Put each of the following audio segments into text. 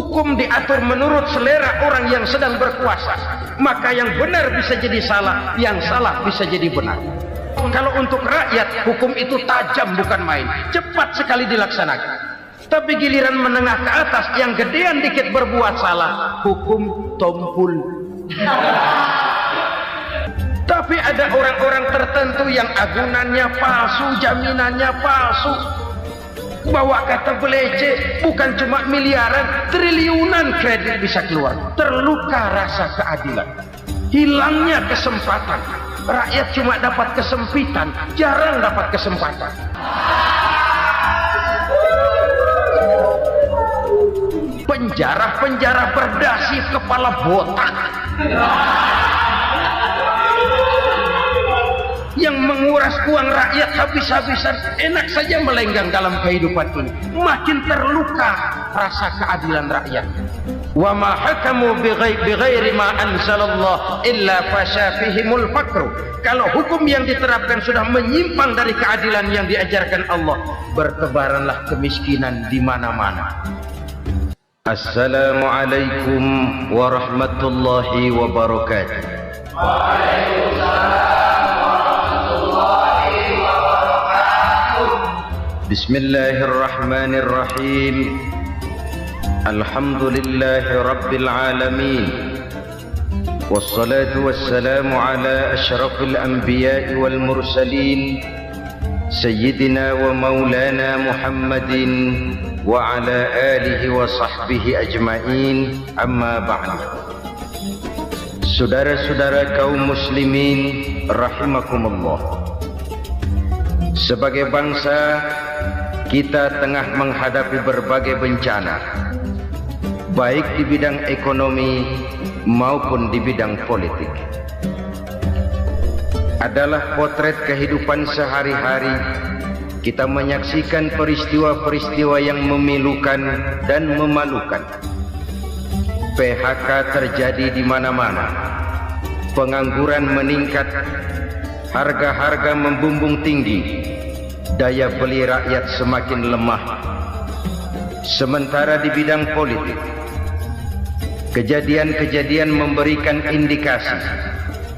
Hukum diatur menurut selera orang yang sedang berkuasa. Maka yang benar bisa jadi salah, yang salah bisa jadi benar. Kalau untuk rakyat, hukum itu tajam bukan main, cepat sekali dilaksanakan. Tapi giliran menengah ke atas yang gedean dikit berbuat salah, hukum tompul. Tapi ada orang-orang tertentu yang agunannya palsu, jaminannya palsu, bawa kata belece, bukan cuma miliaran, triliunan kredit bisa keluar. Terluka rasa keadilan, hilangnya kesempatan. Rakyat cuma dapat kesempitan, jarang dapat kesempatan. Penjara-penjara berdasi kepala botak yang menguras uang rakyat habis-habisan, enak saja melenggang dalam kehidupan ini. Makin terluka rasa keadilan rakyat. Wa ma hakamu bighairi ma anzalallah illa fasha fihimul faqru. Kalau hukum yang diterapkan sudah menyimpang dari keadilan yang diajarkan Allah, bertebaranlah kemiskinan di mana-mana. Assalamualaikum warahmatullahi wabarakatuh. Waalaikumsalam warahmatullahi wabarakatuh. Bismillahirrahmanirrahim. Alhamdulillahi rabbil alamin. Wassalatu wassalamu ala asyrafil anbiya'i wal mursalin, Sayyidina wa maulana Muhammadin wa ala alihi wa sahbihi ajma'in, amma ba'd. Saudara-saudara kaum muslimin rahimakumullah, sebagai bangsa kita tengah menghadapi berbagai bencana, baik di bidang ekonomi maupun di bidang politik. Adalah potret kehidupan sehari-hari. Kita menyaksikan peristiwa-peristiwa yang memilukan dan memalukan. PHK terjadi di mana-mana. Pengangguran meningkat, harga-harga membumbung tinggi, daya beli rakyat semakin lemah. Sementara di bidang politik, kejadian-kejadian memberikan indikasi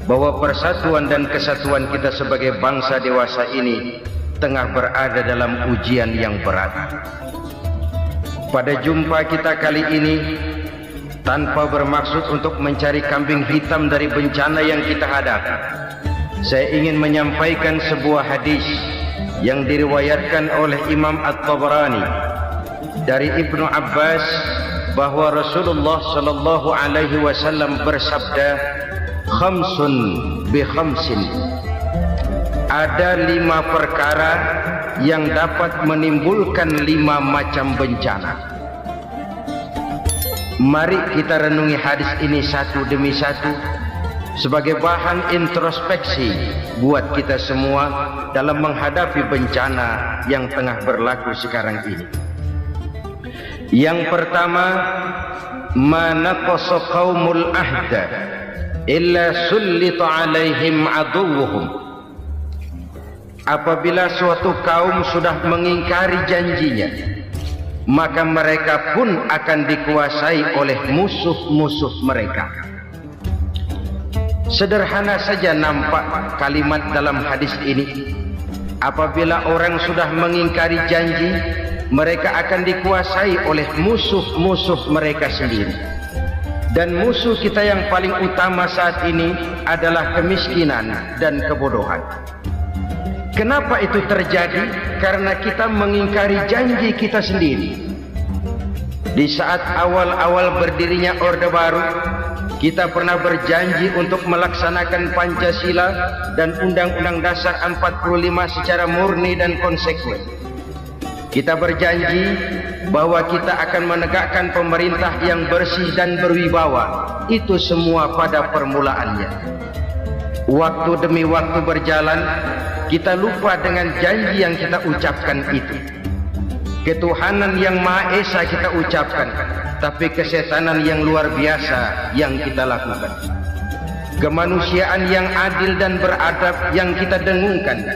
bahwa persatuan dan kesatuan kita sebagai bangsa dewasa ini tengah berada dalam ujian yang berat. Pada jumpa kita kali ini, tanpa bermaksud untuk mencari kambing hitam dari bencana yang kita hadapi, saya ingin menyampaikan sebuah hadis yang diriwayatkan oleh Imam At-Tabarani dari Ibnu Abbas bahwa Rasulullah sallallahu alaihi wasallam bersabda, khamsun bi khamsin. Ada 5 perkara yang dapat menimbulkan 5 macam bencana. Mari kita renungi hadis ini satu demi satu sebagai bahan introspeksi buat kita semua dalam menghadapi bencana yang tengah berlaku sekarang ini. Yang pertama, ma naqasa qaumul ahda illa sullita alaihim aduwwuhum. Apabila suatu kaum sudah mengingkari janjinya, maka mereka pun akan dikuasai oleh musuh-musuh mereka. Sederhana saja nampak kalimat dalam hadis ini. Apabila orang sudah mengingkari janji, mereka akan dikuasai oleh musuh-musuh mereka sendiri. Dan musuh kita yang paling utama saat ini adalah kemiskinan dan kebodohan. Kenapa itu terjadi? Karena kita mengingkari janji kita sendiri. Di saat awal-awal berdirinya Orde Baru, kita pernah berjanji untuk melaksanakan Pancasila dan Undang-Undang Dasar 45 secara murni dan konsekuen. Kita berjanji bahwa kita akan menegakkan pemerintah yang bersih dan berwibawa. Itu semua pada permulaannya. Waktu demi waktu berjalan, kita lupa dengan janji yang kita ucapkan itu. Ketuhanan yang Maha Esa kita ucapkan, tapi kesetanan yang luar biasa yang kita lakukan. Kemanusiaan yang adil dan beradab yang kita dengungkan,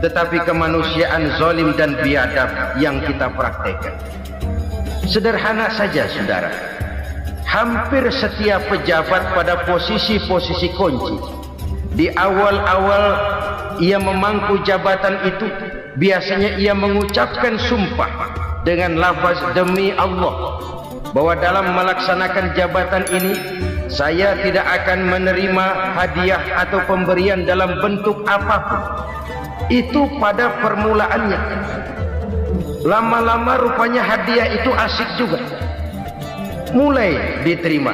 tetapi kemanusiaan zalim dan biadab yang kita praktekkan. Sederhana saja saudara, hampir setiap pejabat pada posisi-posisi kunci, di awal-awal ia memangku jabatan itu, biasanya ia mengucapkan sumpah dengan lafaz demi Allah, bahwa dalam melaksanakan jabatan ini saya tidak akan menerima hadiah atau pemberian dalam bentuk apapun. Itu pada permulaannya. Lama-lama rupanya hadiah itu asik juga, mulai diterima.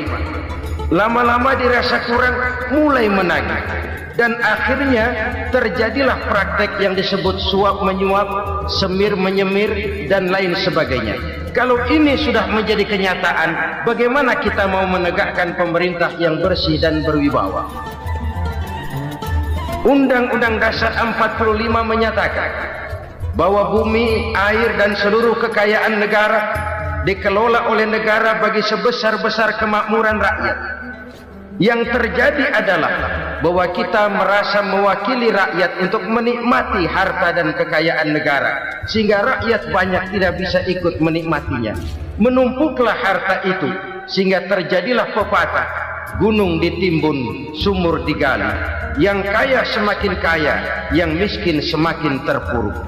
Lama-lama dirasa kurang, mulai menagih. Dan akhirnya terjadilah praktek yang disebut suap menyuap, semir menyemir, dan lain sebagainya. Kalau ini sudah menjadi kenyataan, bagaimana kita mau menegakkan pemerintah yang bersih dan berwibawa? Undang-Undang Dasar 45 menyatakan bahwa bumi, air, dan seluruh kekayaan negara dikelola oleh negara bagi sebesar-besar kemakmuran rakyat. Yang terjadi adalah bahwa kita merasa mewakili rakyat untuk menikmati harta dan kekayaan negara, sehingga rakyat banyak tidak bisa ikut menikmatinya. Menumpuklah harta itu sehingga terjadilah pepatah, gunung ditimbun, sumur digali. Yang kaya semakin kaya, yang miskin semakin terpuruk.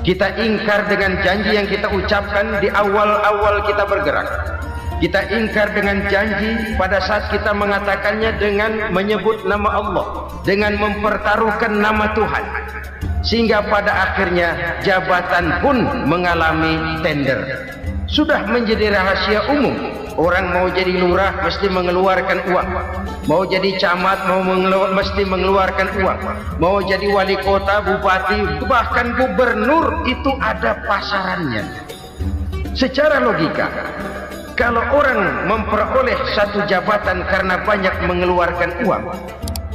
Kita ingkar dengan janji yang kita ucapkan di awal-awal kita bergerak. Kita ingkar dengan janji pada saat kita mengatakannya dengan menyebut nama Allah, dengan mempertaruhkan nama Tuhan, sehingga pada akhirnya jabatan pun mengalami tender. Sudah menjadi rahasia umum, orang mau jadi lurah mesti mengeluarkan uang, mau jadi camat mesti mengeluarkan uang, mau jadi wali kota, bupati, bahkan gubernur, itu ada pasarannya. Secara logika, kalau orang memperoleh satu jabatan karena banyak mengeluarkan uang,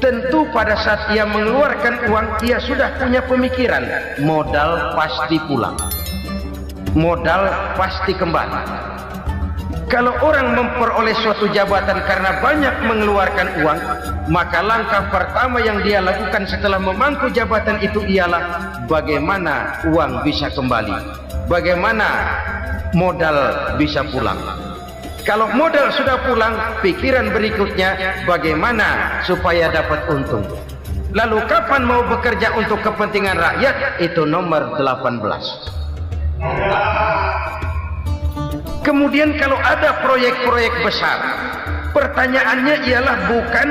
tentu pada saat ia mengeluarkan uang, ia sudah punya pemikiran, modal pasti pulang, modal pasti kembali. Kalau orang memperoleh suatu jabatan karena banyak mengeluarkan uang, maka langkah pertama yang dia lakukan setelah memangku jabatan itu ialah bagaimana uang bisa kembali, bagaimana modal bisa pulang. Kalau modal sudah pulang, pikiran berikutnya bagaimana supaya dapat untung. Lalu kapan mau bekerja untuk kepentingan rakyat? Itu nomor 18. Kemudian kalau ada proyek-proyek besar, pertanyaannya ialah bukan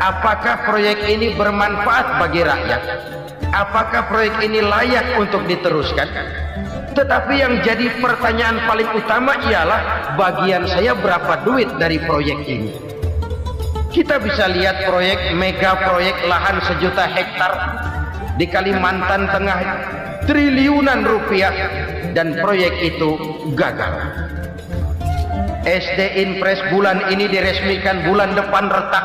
apakah proyek ini bermanfaat bagi rakyat, apakah proyek ini layak untuk diteruskan, tetapi yang jadi pertanyaan paling utama ialah bagian saya berapa duit dari proyek ini. Kita bisa lihat proyek, mega proyek lahan 1 juta hektar di Kalimantan Tengah, triliunan rupiah, dan proyek itu gagal. SD Inpres bulan ini diresmikan, bulan depan retak.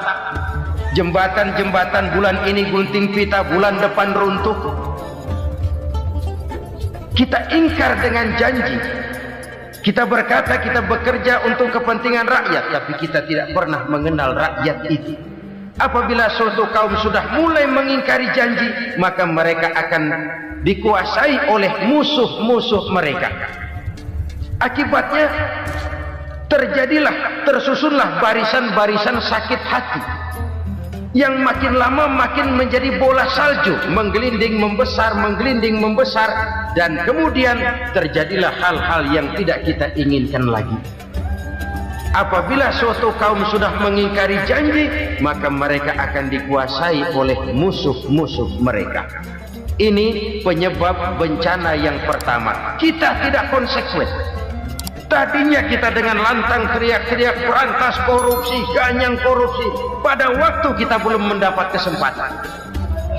Jembatan-jembatan bulan ini gunting pita, bulan depan runtuh. Kita ingkar dengan janji. Kita berkata kita bekerja untuk kepentingan rakyat, tapi kita tidak pernah mengenal rakyat itu. Apabila suatu kaum sudah mulai mengingkari janji, maka mereka akan dikuasai oleh musuh-musuh mereka. Akibatnya tersusunlah barisan-barisan sakit hati, yang makin lama makin menjadi bola salju, menggelinding membesar, dan kemudian terjadilah hal-hal yang tidak kita inginkan lagi. Apabila suatu kaum sudah mengingkari janji, maka mereka akan dikuasai oleh musuh-musuh mereka. Ini penyebab bencana yang pertama. Kita tidak konsekuen. Tadinya kita dengan lantang teriak-teriak berantas korupsi, ganyang korupsi. Pada waktu kita belum mendapat kesempatan.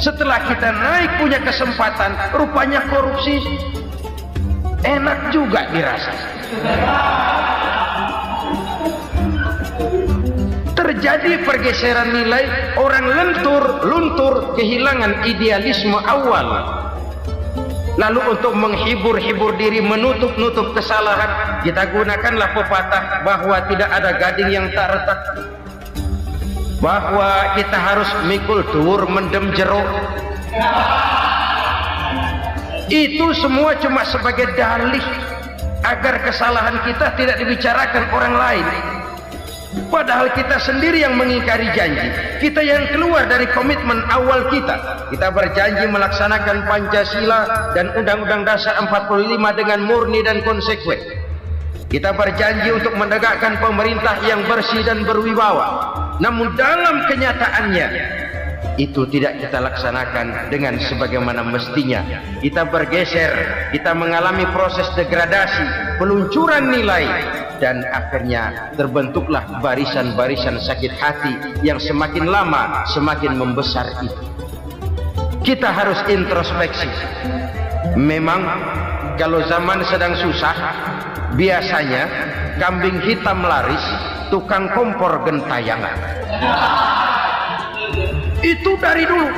Setelah kita naik punya kesempatan, rupanya korupsi enak juga dirasa. Terjadi pergeseran nilai, orang luntur, kehilangan idealisme awal. Lalu untuk menghibur diri, menutup kesalahan, kita gunakanlah pepatah bahwa tidak ada gading yang tak retak, bahwa kita harus mikul dhuwur mendem jero. Itu semua cuma sebagai dalih. agar kesalahan kita tidak dibicarakan orang lain. Padahal kita sendiri yang mengingkari janji. Kita yang keluar dari komitmen awal kita. Kita berjanji melaksanakan Pancasila dan Undang-Undang Dasar 45 dengan murni dan konsekuen. Kita berjanji untuk menegakkan pemerintah yang bersih dan berwibawa. Namun dalam kenyataannya itu tidak kita laksanakan dengan sebagaimana mestinya. Kita bergeser, kita mengalami proses degradasi, peluncuran nilai, dan akhirnya terbentuklah barisan-barisan sakit hati yang semakin lama semakin membesar itu. Kita harus introspeksi. Memang kalau zaman sedang susah, biasanya kambing hitam laris, tukang kompor gentayangan. Itu dari dulu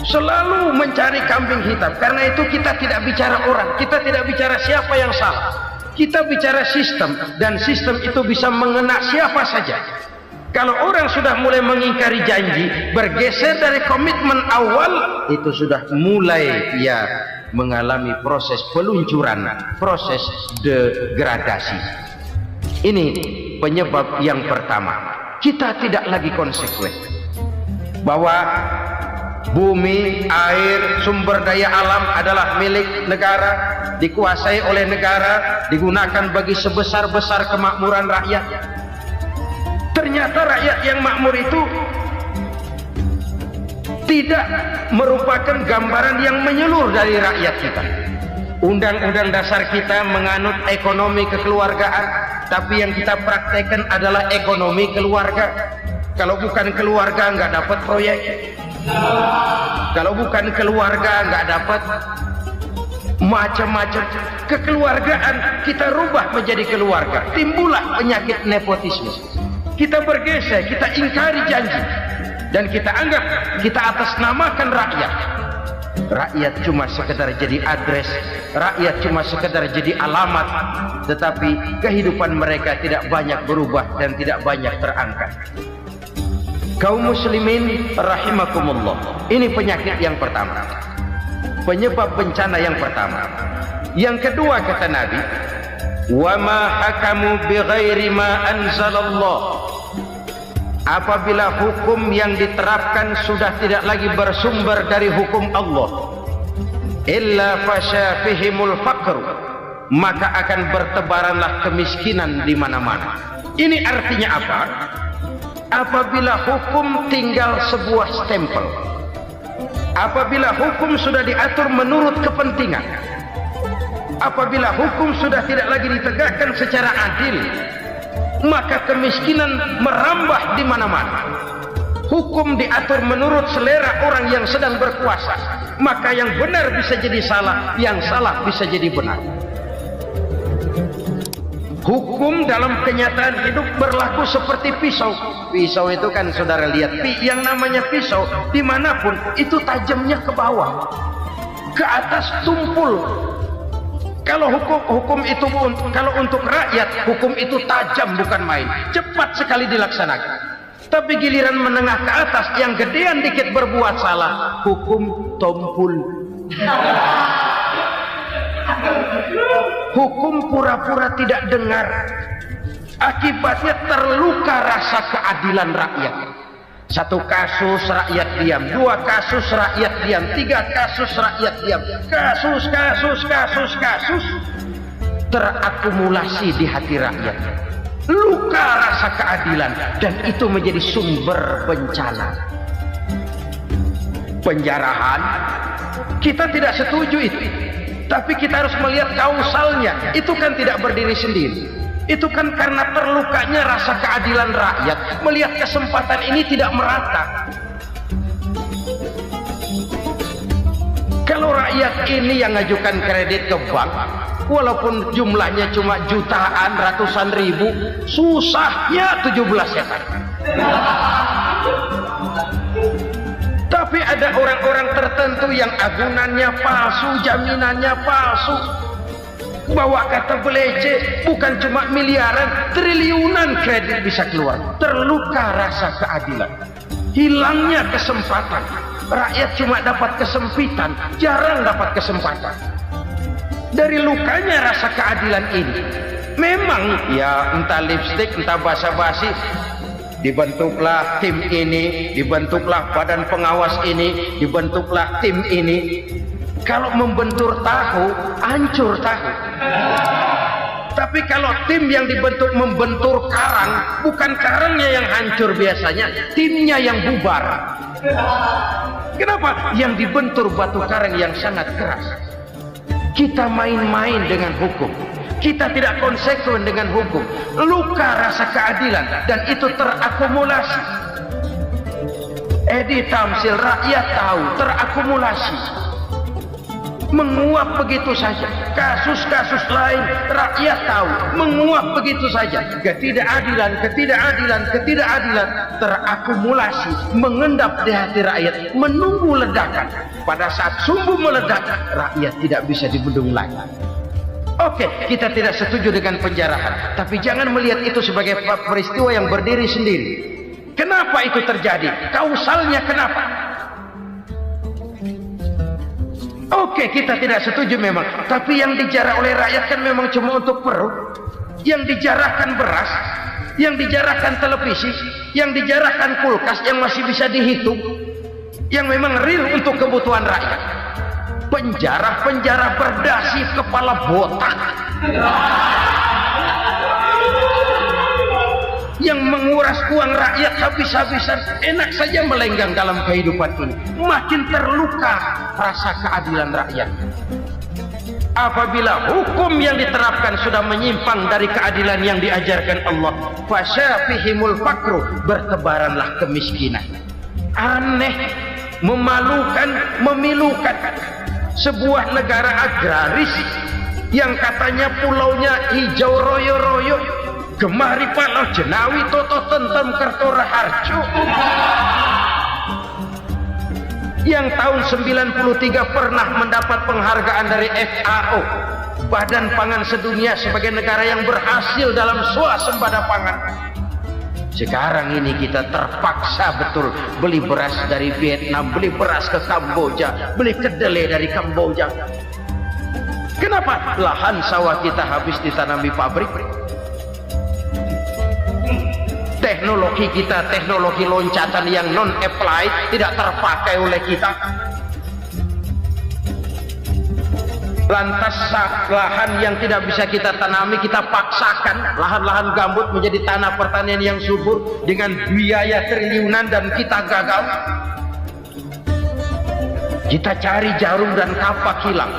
selalu mencari kambing hitam. Karena itu kita tidak bicara orang, kita tidak bicara siapa yang salah, kita bicara sistem, dan sistem itu bisa mengena siapa saja. Kalau orang sudah mulai mengingkari janji, bergeser dari komitmen awal, itu sudah mulai ya mengalami proses peluncuran, proses degradasi. Ini penyebab yang pertama. Kita tidak lagi konsekuen bahwa bumi, air, sumber daya alam adalah milik negara, dikuasai oleh negara, digunakan bagi sebesar-besar kemakmuran rakyat. Ternyata rakyat yang makmur itu tidak merupakan gambaran yang menyeluruh dari rakyat kita. Undang-undang dasar kita menganut ekonomi kekeluargaan, tapi yang kita praktekkan adalah ekonomi keluarga. Kalau bukan keluarga nggak dapat proyek. Kalau bukan keluarga nggak dapat macam-macam. Kekeluargaan kita rubah menjadi keluarga. Timbullah penyakit nepotisme. Kita bergeser, kita ingkari janji, dan kita anggap kita atasnamakan rakyat. Rakyat cuma sekedar jadi adres, rakyat cuma sekedar jadi alamat, tetapi kehidupan mereka tidak banyak berubah dan tidak banyak terangkat. Kaum muslimin rahimakumullah, ini penyakit yang pertama, penyebab bencana yang pertama. Yang kedua kata Nabi, wa ma hakamu bighairi ma anzalallah. Apabila hukum yang diterapkan sudah tidak lagi bersumber dari hukum Allah, illa fasha fihimul faqr, maka akan bertebaranlah kemiskinan di mana-mana. Ini artinya apa? Apabila hukum tinggal sebuah stempel, apabila hukum sudah diatur menurut kepentingan, apabila hukum sudah tidak lagi ditegakkan secara adil, maka kemiskinan merambah di mana-mana. Hukum diatur menurut selera orang yang sedang berkuasa, maka yang benar bisa jadi salah, yang salah bisa jadi benar. Hukum dalam kenyataan hidup berlaku seperti pisau. Pisau itu kan saudara lihat, yang namanya pisau dimanapun itu tajamnya ke bawah, ke atas tumpul. Kalau hukum itu kalau untuk rakyat, hukum itu tajam bukan main, cepat sekali dilaksanakan. Tapi giliran menengah ke atas yang gedean dikit berbuat salah, hukum tumpul. Hukum pura-pura tidak dengar. Akibatnya terluka rasa keadilan rakyat. Satu kasus rakyat diam, dua kasus rakyat diam, tiga kasus rakyat diam. Kasus terakumulasi di hati rakyat. Luka rasa keadilan, dan itu menjadi sumber bencana. Penjarahan, kita tidak setuju itu. Tapi kita harus melihat kausalnya. Itu kan tidak berdiri sendiri. Itu kan karena terlukanya rasa keadilan rakyat. Melihat kesempatan ini tidak merata. Kalau rakyat ini yang ngajukan kredit ke bank, walaupun jumlahnya cuma jutaan, ratusan ribu, susahnya 17 setan. Tapi ada orang-orang tertentu yang agunannya palsu, jaminannya palsu, bawa kata belece, bukan cuma miliaran, triliunan kredit bisa keluar. Terluka rasa keadilan, hilangnya kesempatan. Rakyat cuma dapat kesempitan, jarang dapat kesempatan. Dari lukanya rasa keadilan ini. Memang ya entah lipstick, entah basa-basi, dibentuklah tim ini, dibentuklah badan pengawas ini, dibentuklah tim ini. Kalau membentur tahu, hancur tahu. Tapi kalau tim yang dibentuk membentur karang, bukan karangnya yang hancur biasanya, timnya yang bubar. Kenapa? Yang dibentur batu karang yang sangat keras. Kita main-main dengan hukum, kita tidak konsekuen dengan hukum. Luka rasa keadilan dan itu terakumulasi. Edi Tamsil, rakyat tahu, terakumulasi, menguap begitu saja. Kasus-kasus lain rakyat tahu, menguap begitu saja. Ketidakadilan terakumulasi, mengendap di hati rakyat, menunggu ledakan. Pada saat sumbu meledak, rakyat tidak bisa dibendung lagi. Oke, kita tidak setuju dengan penjarahan, tapi jangan melihat itu sebagai peristiwa yang berdiri sendiri. Kenapa itu terjadi? Kausalnya kenapa? Oke, kita tidak setuju memang, tapi yang dijarah oleh rakyat kan memang cuma untuk perut. Yang dijarahkan beras, yang dijarahkan televisi, yang dijarahkan kulkas yang masih bisa dihitung, yang memang real untuk kebutuhan rakyat. Penjara-penjara berdasi kepala botak yang menguras uang rakyat habis-habisan, enak saja melenggang dalam kehidupan ini. Makin terluka rasa keadilan rakyat. Apabila hukum yang diterapkan sudah menyimpang dari keadilan yang diajarkan Allah, fasyafihimul fakru, bertebaranlah kemiskinan. Aneh, memalukan, memilukan. Sebuah negara agraris yang katanya pulaunya hijau royo-royo, gemari palau jenawi toto tentem kertora harjo, yang tahun 93 pernah mendapat penghargaan dari FAO, Badan Pangan Sedunia, sebagai negara yang berhasil dalam swasembada pangan. Sekarang ini kita terpaksa betul beli beras dari Vietnam, beli beras ke Kamboja, beli kedelai dari Kamboja. Kenapa? Lahan sawah kita habis ditanami pabrik. Teknologi kita, teknologi loncatan yang non-applied, tidak terpakai oleh kita. Lantas lahan yang tidak bisa kita tanami, kita paksakan lahan-lahan gambut menjadi tanah pertanian yang subur dengan biaya triliunan, dan kita gagal. Kita cari jarum dan kapak hilang.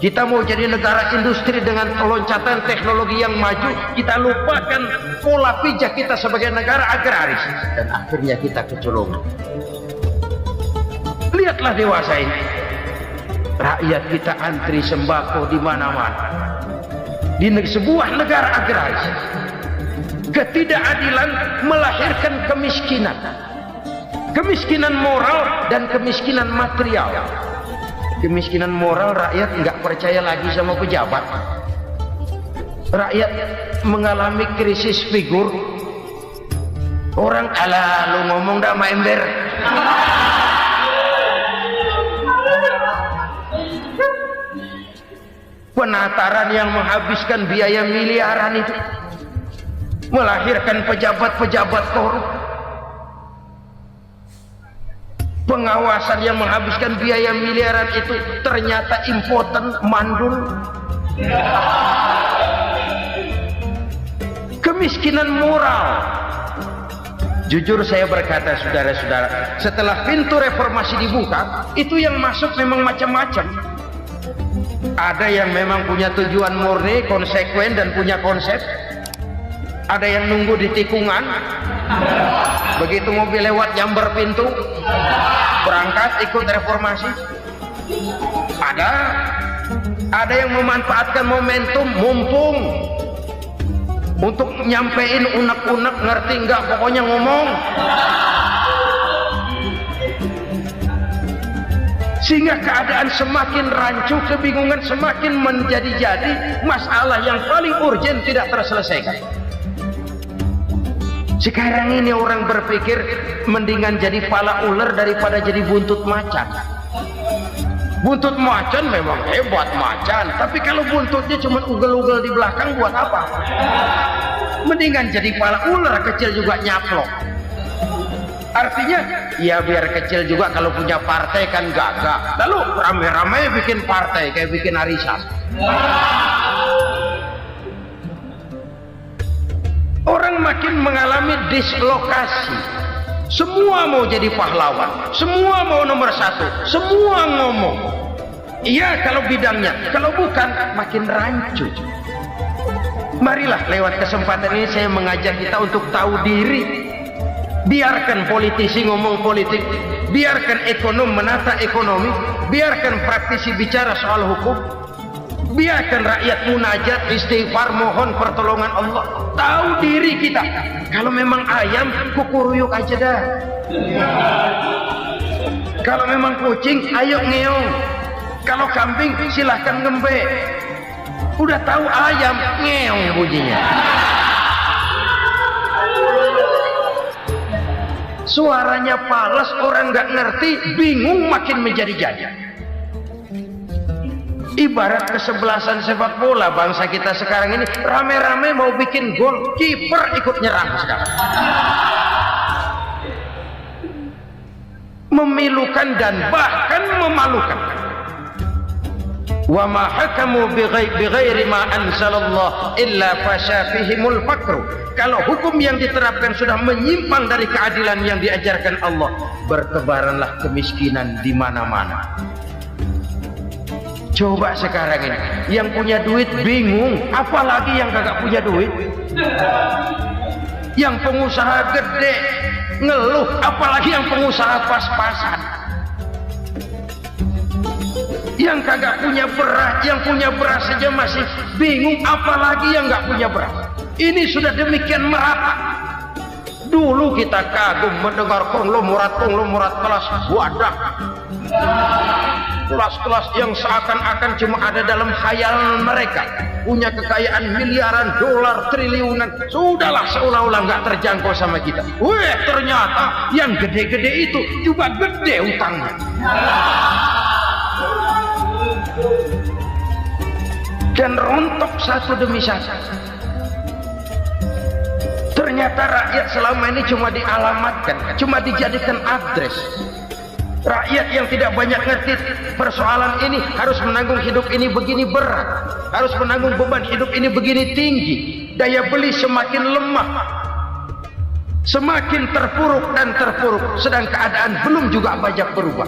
Kita mau jadi negara industri dengan loncatan teknologi yang maju, kita lupakan pola pijak kita sebagai negara agraris, dan akhirnya kita kecolongan. Lihatlah dewasa ini, rakyat kita antri sembako di mana-mana. Di sebuah negara agraris, ketidakadilan melahirkan kemiskinan, kemiskinan moral dan kemiskinan material. Kemiskinan moral, rakyat nggak percaya lagi sama pejabat. Rakyat mengalami krisis figur. Orang, alah lu ngomong dah sama ember. Penataran yang menghabiskan biaya miliaran itu melahirkan pejabat-pejabat korup. Pengawasan yang menghabiskan biaya miliaran itu ternyata impoten, mandul. Kemiskinan moral. Jujur saya berkata, saudara-saudara, setelah pintu reformasi dibuka, itu yang masuk memang macam-macam. Ada yang memang punya tujuan murni, konsekuen, dan punya konsep. Ada yang nunggu di tikungan, begitu mobil lewat nyamber pintu, berangkat ikut reformasi. Ada yang memanfaatkan momentum, mumpung, untuk nyampein unek-unek, ngerti nggak, pokoknya ngomong. Sehingga keadaan semakin rancu, kebingungan semakin menjadi-jadi, masalah yang paling urgen tidak terselesaikan. Sekarang ini orang berpikir mendingan jadi pala ular daripada jadi buntut macan. Buntut macan memang hebat macan, tapi kalau buntutnya cuma ugel-ugel di belakang buat apa? Mendingan jadi kepala ular kecil juga nyaplok. Artinya ya biar kecil juga kalau punya partai kan gagah. Lalu rame-rame bikin partai kayak bikin arisan. Orang makin mengalami dislokasi. Semua mau jadi pahlawan, semua mau nomor satu, semua ngomong. Iya kalau bidangnya, kalau bukan makin rancu. Marilah lewat kesempatan ini saya mengajak kita untuk tahu diri. Biarkan politisi ngomong politik, biarkan ekonom menata ekonomi, biarkan praktisi bicara soal hukum, biarkan rakyat munajat, istighfar, mohon pertolongan Allah. Tahu diri kita. Kalau memang ayam, kukuruyuk aja dah. Kalau memang kucing, ayo ngeong. Kalau kambing, silahkan ngembe. Udah tahu ayam, ngeong bunyinya. Suaranya palas, orang nggak ngerti, bingung makin menjadi-jadi. Ibarat kesebelasan sepak bola bangsa kita sekarang ini, rame-rame mau bikin gol, kiper ikut nyerang sekarang. Memilukan dan bahkan memalukan. Wa ma hakamu bighairi ma anzalallah illa fasha fihimul faqru. Kalau hukum yang diterapkan sudah menyimpang dari keadilan yang diajarkan Allah, bertebaranlah kemiskinan di mana-mana. Coba sekarang ini, yang punya duit bingung, apalagi yang kagak punya duit. Yang pengusaha gede ngeluh, apalagi yang pengusaha pas-pasan. Yang kagak punya beras, yang punya beras saja masih bingung, apalagi yang nggak punya beras. Ini sudah demikian merata. Dulu kita kagum mendengar konglomerat kelas wadah. Kelas-kelas yang seakan-akan cuma ada dalam khayalan mereka, punya kekayaan miliaran dolar, triliunan. Sudahlah, seolah-olah nggak terjangkau sama kita. Weh, ternyata yang gede-gede itu juga gede utangnya. Dan rontok satu demi satu. Ternyata rakyat selama ini cuma dialamatkan, cuma dijadikan address. Rakyat yang tidak banyak ngerti persoalan ini harus menanggung hidup ini begini berat, harus menanggung beban hidup ini begini tinggi, daya beli semakin lemah, semakin terpuruk dan terpuruk, sedang keadaan belum juga banyak berubah.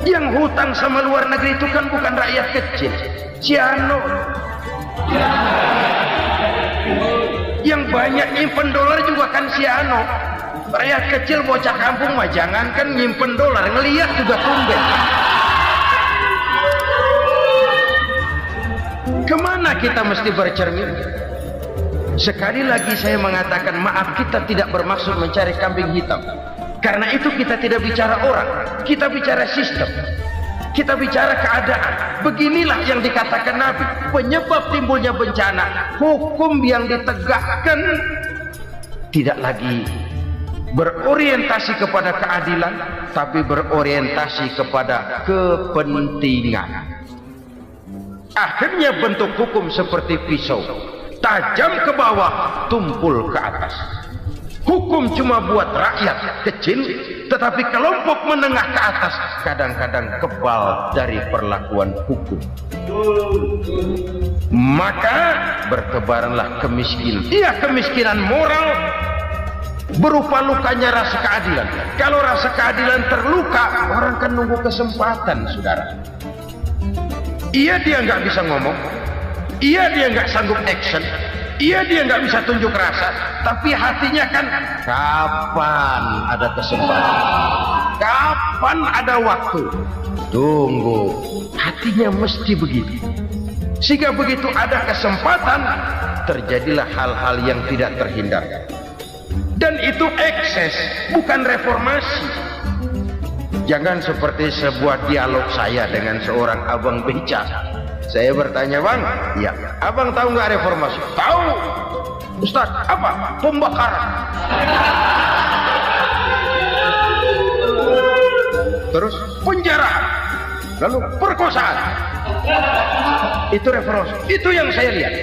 Yang hutang sama luar negeri itu kan bukan rakyat kecil, Ciano. Yang banyak nyimpen dolar juga kan Ciano. Rakyat kecil bocah kampung mah jangankan nyimpen dolar, ngelihat juga tumben. Kemana kita mesti bercermin? Sekali lagi saya mengatakan maaf, kita tidak bermaksud mencari kambing hitam. Karena itu kita tidak bicara orang, kita bicara sistem, kita bicara keadaan. Beginilah yang dikatakan Nabi, penyebab timbulnya bencana, hukum yang ditegakkan tidak lagi berorientasi kepada keadilan, tapi berorientasi kepada kepentingan. Akhirnya bentuk hukum seperti pisau, tajam ke bawah, tumpul ke atas. Hukum cuma buat rakyat kecil, tetapi kelompok menengah ke atas kadang-kadang kebal dari perlakuan hukum. Maka bertebaranlah kemiskinan. Iya, kemiskinan moral berupa lukanya rasa keadilan. Kalau rasa keadilan terluka, orang kan nunggu kesempatan, saudara. Iya, dia nggak bisa ngomong, iya dia nggak sanggup action, iya dia nggak bisa tunjuk rasa, tapi hatinya kan kapan ada kesempatan, kapan ada waktu, tunggu. Hatinya mesti begitu. Sehingga begitu ada kesempatan, terjadilah hal-hal yang tidak terhindarkan. Dan itu ekses, bukan reformasi. Jangan seperti sebuah dialog saya dengan seorang abang beca. Saya bertanya, bang, ya, abang tahu nggak reformasi? Tahu. Ustaz, apa? Pembakaran. terus penjarahan, lalu perkosaan. Itu referensi, itu yang saya lihat.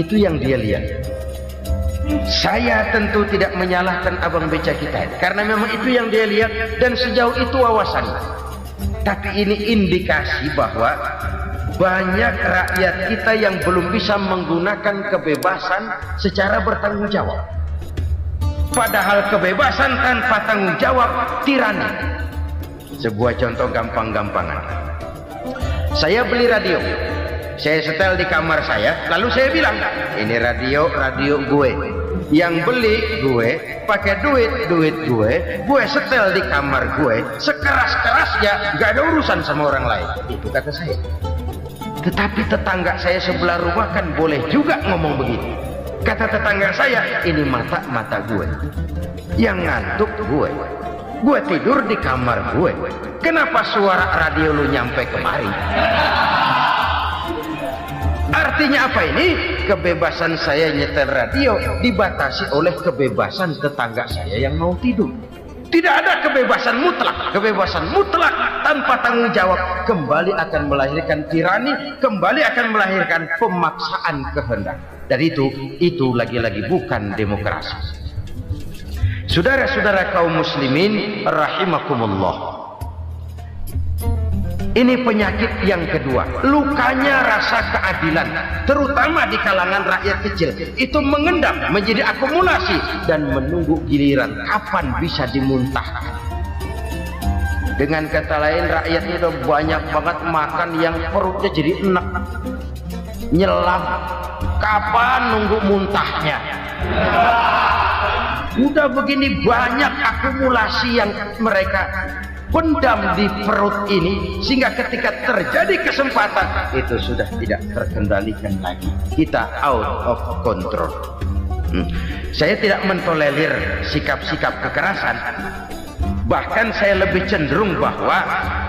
Itu yang dia lihat. Saya tentu tidak menyalahkan abang beca kita, karena memang itu yang dia lihat dan sejauh itu wawasannya. Tapi ini indikasi bahwa banyak rakyat kita yang belum bisa menggunakan kebebasan secara bertanggung jawab. Padahal kebebasan tanpa tanggung jawab tirani. Sebuah contoh gampang-gampangan. Saya beli radio, saya setel di kamar saya, lalu saya bilang, ini radio gue. Yang beli gue, pakai duit gue setel di kamar gue, sekeras-kerasnya, gak ada urusan sama orang lain. Itu kata saya. Tetapi tetangga saya sebelah rumah kan boleh juga ngomong begitu. Kata tetangga saya, ini mata gue, yang ngantuk gue tidur di kamar gue, kenapa suara radio lu nyampe kemari? Artinya apa ini? Kebebasan saya nyetel radio dibatasi oleh kebebasan tetangga saya yang mau tidur. Tidak ada kebebasan mutlak. Kebebasan mutlak tanpa tanggung jawab kembali akan melahirkan tirani, kembali akan melahirkan pemaksaan kehendak. Dan itu lagi-lagi bukan demokrasi. Saudara-saudara kaum muslimin rahimakumullah. Ini penyakit yang kedua, lukanya rasa keadilan, terutama di kalangan rakyat kecil. Itu mengendap menjadi akumulasi dan menunggu giliran kapan bisa dimuntahkan. Dengan kata lain, rakyat itu banyak banget makan yang perutnya jadi enak, nyelam. Kapan nunggu muntahnya? Udah begini banyak akumulasi yang mereka pendam di perut ini, sehingga ketika terjadi kesempatan itu sudah tidak terkendalikan lagi. Kita out of control. Saya tidak mentolerir sikap-sikap kekerasan. Bahkan saya lebih cenderung bahwa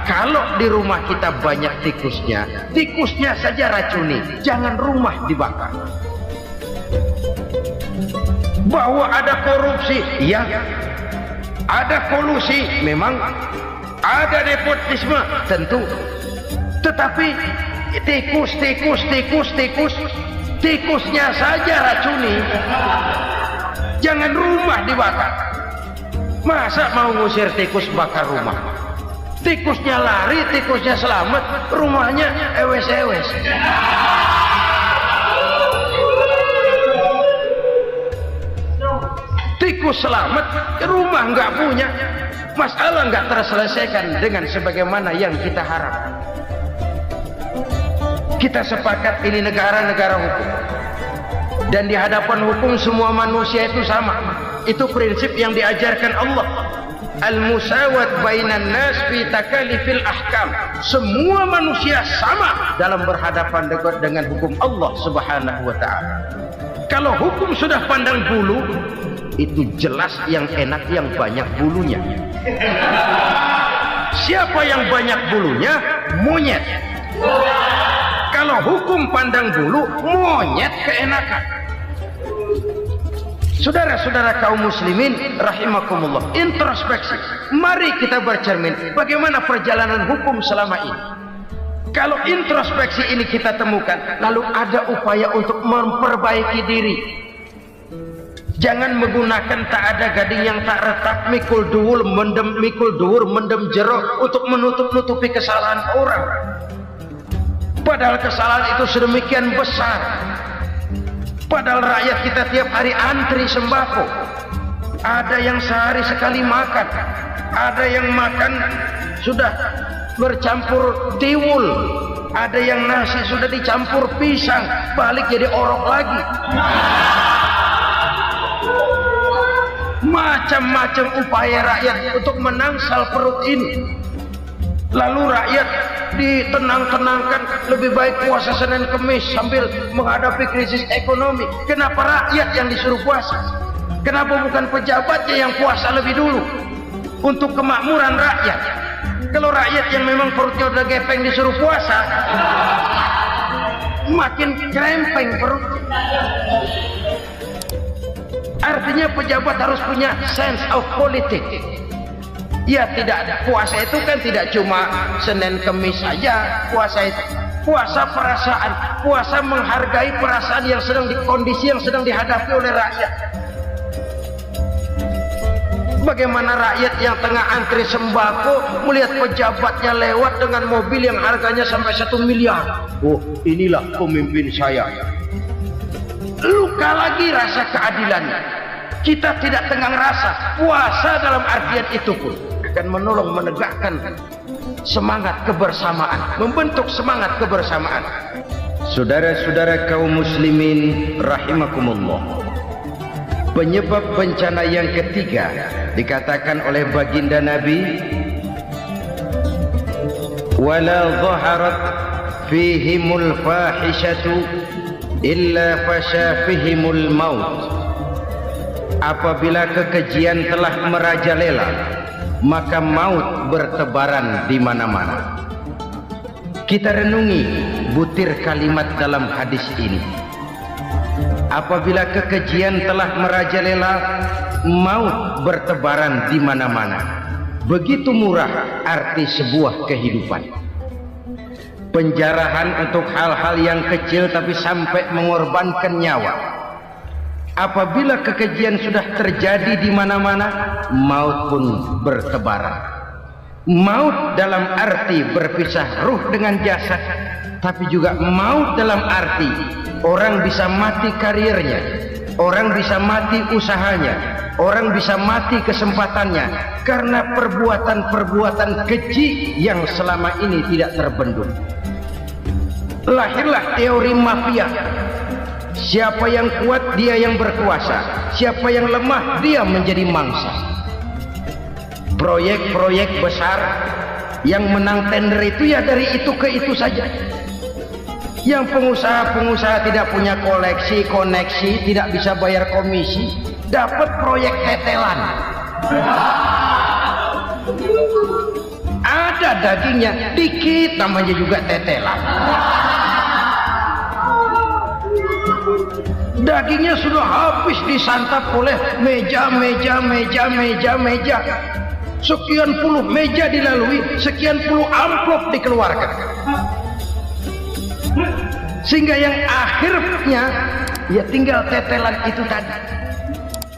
kalau di rumah kita banyak tikusnya saja racuni, jangan rumah dibakar. Bahwa ada korupsi, ya, ada kolusi, memang ada nepotisme, tentu. Tetapi tikusnya saja racuni, jangan rumah dibakar. Masa mau ngusir tikus bakar rumah? Tikusnya lari, tikusnya selamat, rumahnya ewes-ewes. Tikus selamat, rumah nggak punya, masalah nggak terselesaikan dengan sebagaimana yang kita harapkan. Kita sepakat ini negara hukum, dan di hadapan hukum semua manusia itu sama. Itu prinsip yang diajarkan Allah. Al-musawat bainan nas fi takalifil ahkam. Semua manusia sama dalam berhadapan dengan hukum Allah Subhanahu wa ta'ala. Kalau hukum sudah pandang bulu, itu jelas yang enak yang banyak bulunya. Siapa yang banyak bulunya? Monyet. Kalau hukum pandang bulu, monyet keenakan. Saudara-saudara kaum muslimin rahimakumullah, introspeksi. Mari kita bercermin bagaimana perjalanan hukum selama ini. Kalau introspeksi ini kita temukan, lalu ada upaya untuk memperbaiki diri. Jangan menggunakan tak ada gading yang tak retak, mikul duwur mendem jero untuk menutup-nutupi kesalahan orang. Padahal kesalahan itu sedemikian besar. Padahal rakyat kita tiap hari antri sembako. Ada yang sehari sekali makan, ada yang makan sudah bercampur tiwul, ada yang nasi sudah dicampur pisang, balik jadi orok lagi. Macam-macam upaya rakyat untuk menangsal perut ini. Lalu rakyat ditenang-tenangkan, lebih baik puasa Senin Kemis sambil menghadapi krisis ekonomi. Kenapa rakyat yang disuruh puasa? Kenapa bukan pejabatnya yang puasa lebih dulu untuk kemakmuran rakyat? Kalau rakyat yang memang perutnya udah gepeng disuruh puasa, makin krempeng perutnya. Artinya pejabat harus punya sense of politics. Ya tidak, puasa itu kan tidak cuma Senin Kemis saja. Puasa itu puasa perasaan, puasa menghargai perasaan yang sedang kondisi yang sedang dihadapi oleh rakyat. Bagaimana rakyat yang tengah antri sembako melihat pejabatnya lewat dengan mobil yang harganya sampai 1 miliar. Oh, inilah pemimpin saya. Luka lagi rasa keadilannya. Kita tidak tengah rasa. Puasa dalam artian itu pun akan menolong menegakkan semangat kebersamaan, membentuk semangat kebersamaan. Saudara-saudara kaum muslimin rahimakumullah, penyebab bencana yang ketiga dikatakan oleh baginda Nabi, wala dhaharat fihimul fahishatu illa fasha fihimul maut. Apabila kekejian telah merajalela, maka maut bertebaran di mana-mana. Kita renungi butir kalimat dalam hadis ini. Apabila kekejian telah merajalela, maut bertebaran di mana-mana. Begitu murah arti sebuah kehidupan. Penjarahan untuk hal-hal yang kecil tapi sampai mengorbankan nyawa. Apabila kekejian sudah terjadi di mana-mana, maut pun bertebaran. Maut dalam arti berpisah ruh dengan jasad, tapi juga maut dalam arti orang bisa mati karirnya, orang bisa mati usahanya, orang bisa mati kesempatannya karena perbuatan-perbuatan keji yang selama ini tidak terbendung. Lahirlah teori mafia. Siapa yang kuat dia yang berkuasa, siapa yang lemah dia menjadi mangsa. Proyek-proyek besar yang menang tender itu ya dari itu ke itu saja. Yang pengusaha-pengusaha tidak punya koneksi, tidak bisa bayar komisi, dapat proyek tetelan. Ada dagingnya dikit, namanya juga tetelan. Dagingnya sudah habis disantap oleh meja. Sekian puluh meja dilalui, sekian puluh amplop dikeluarkan. Sehingga yang akhirnya ya tinggal tetelan itu tadi.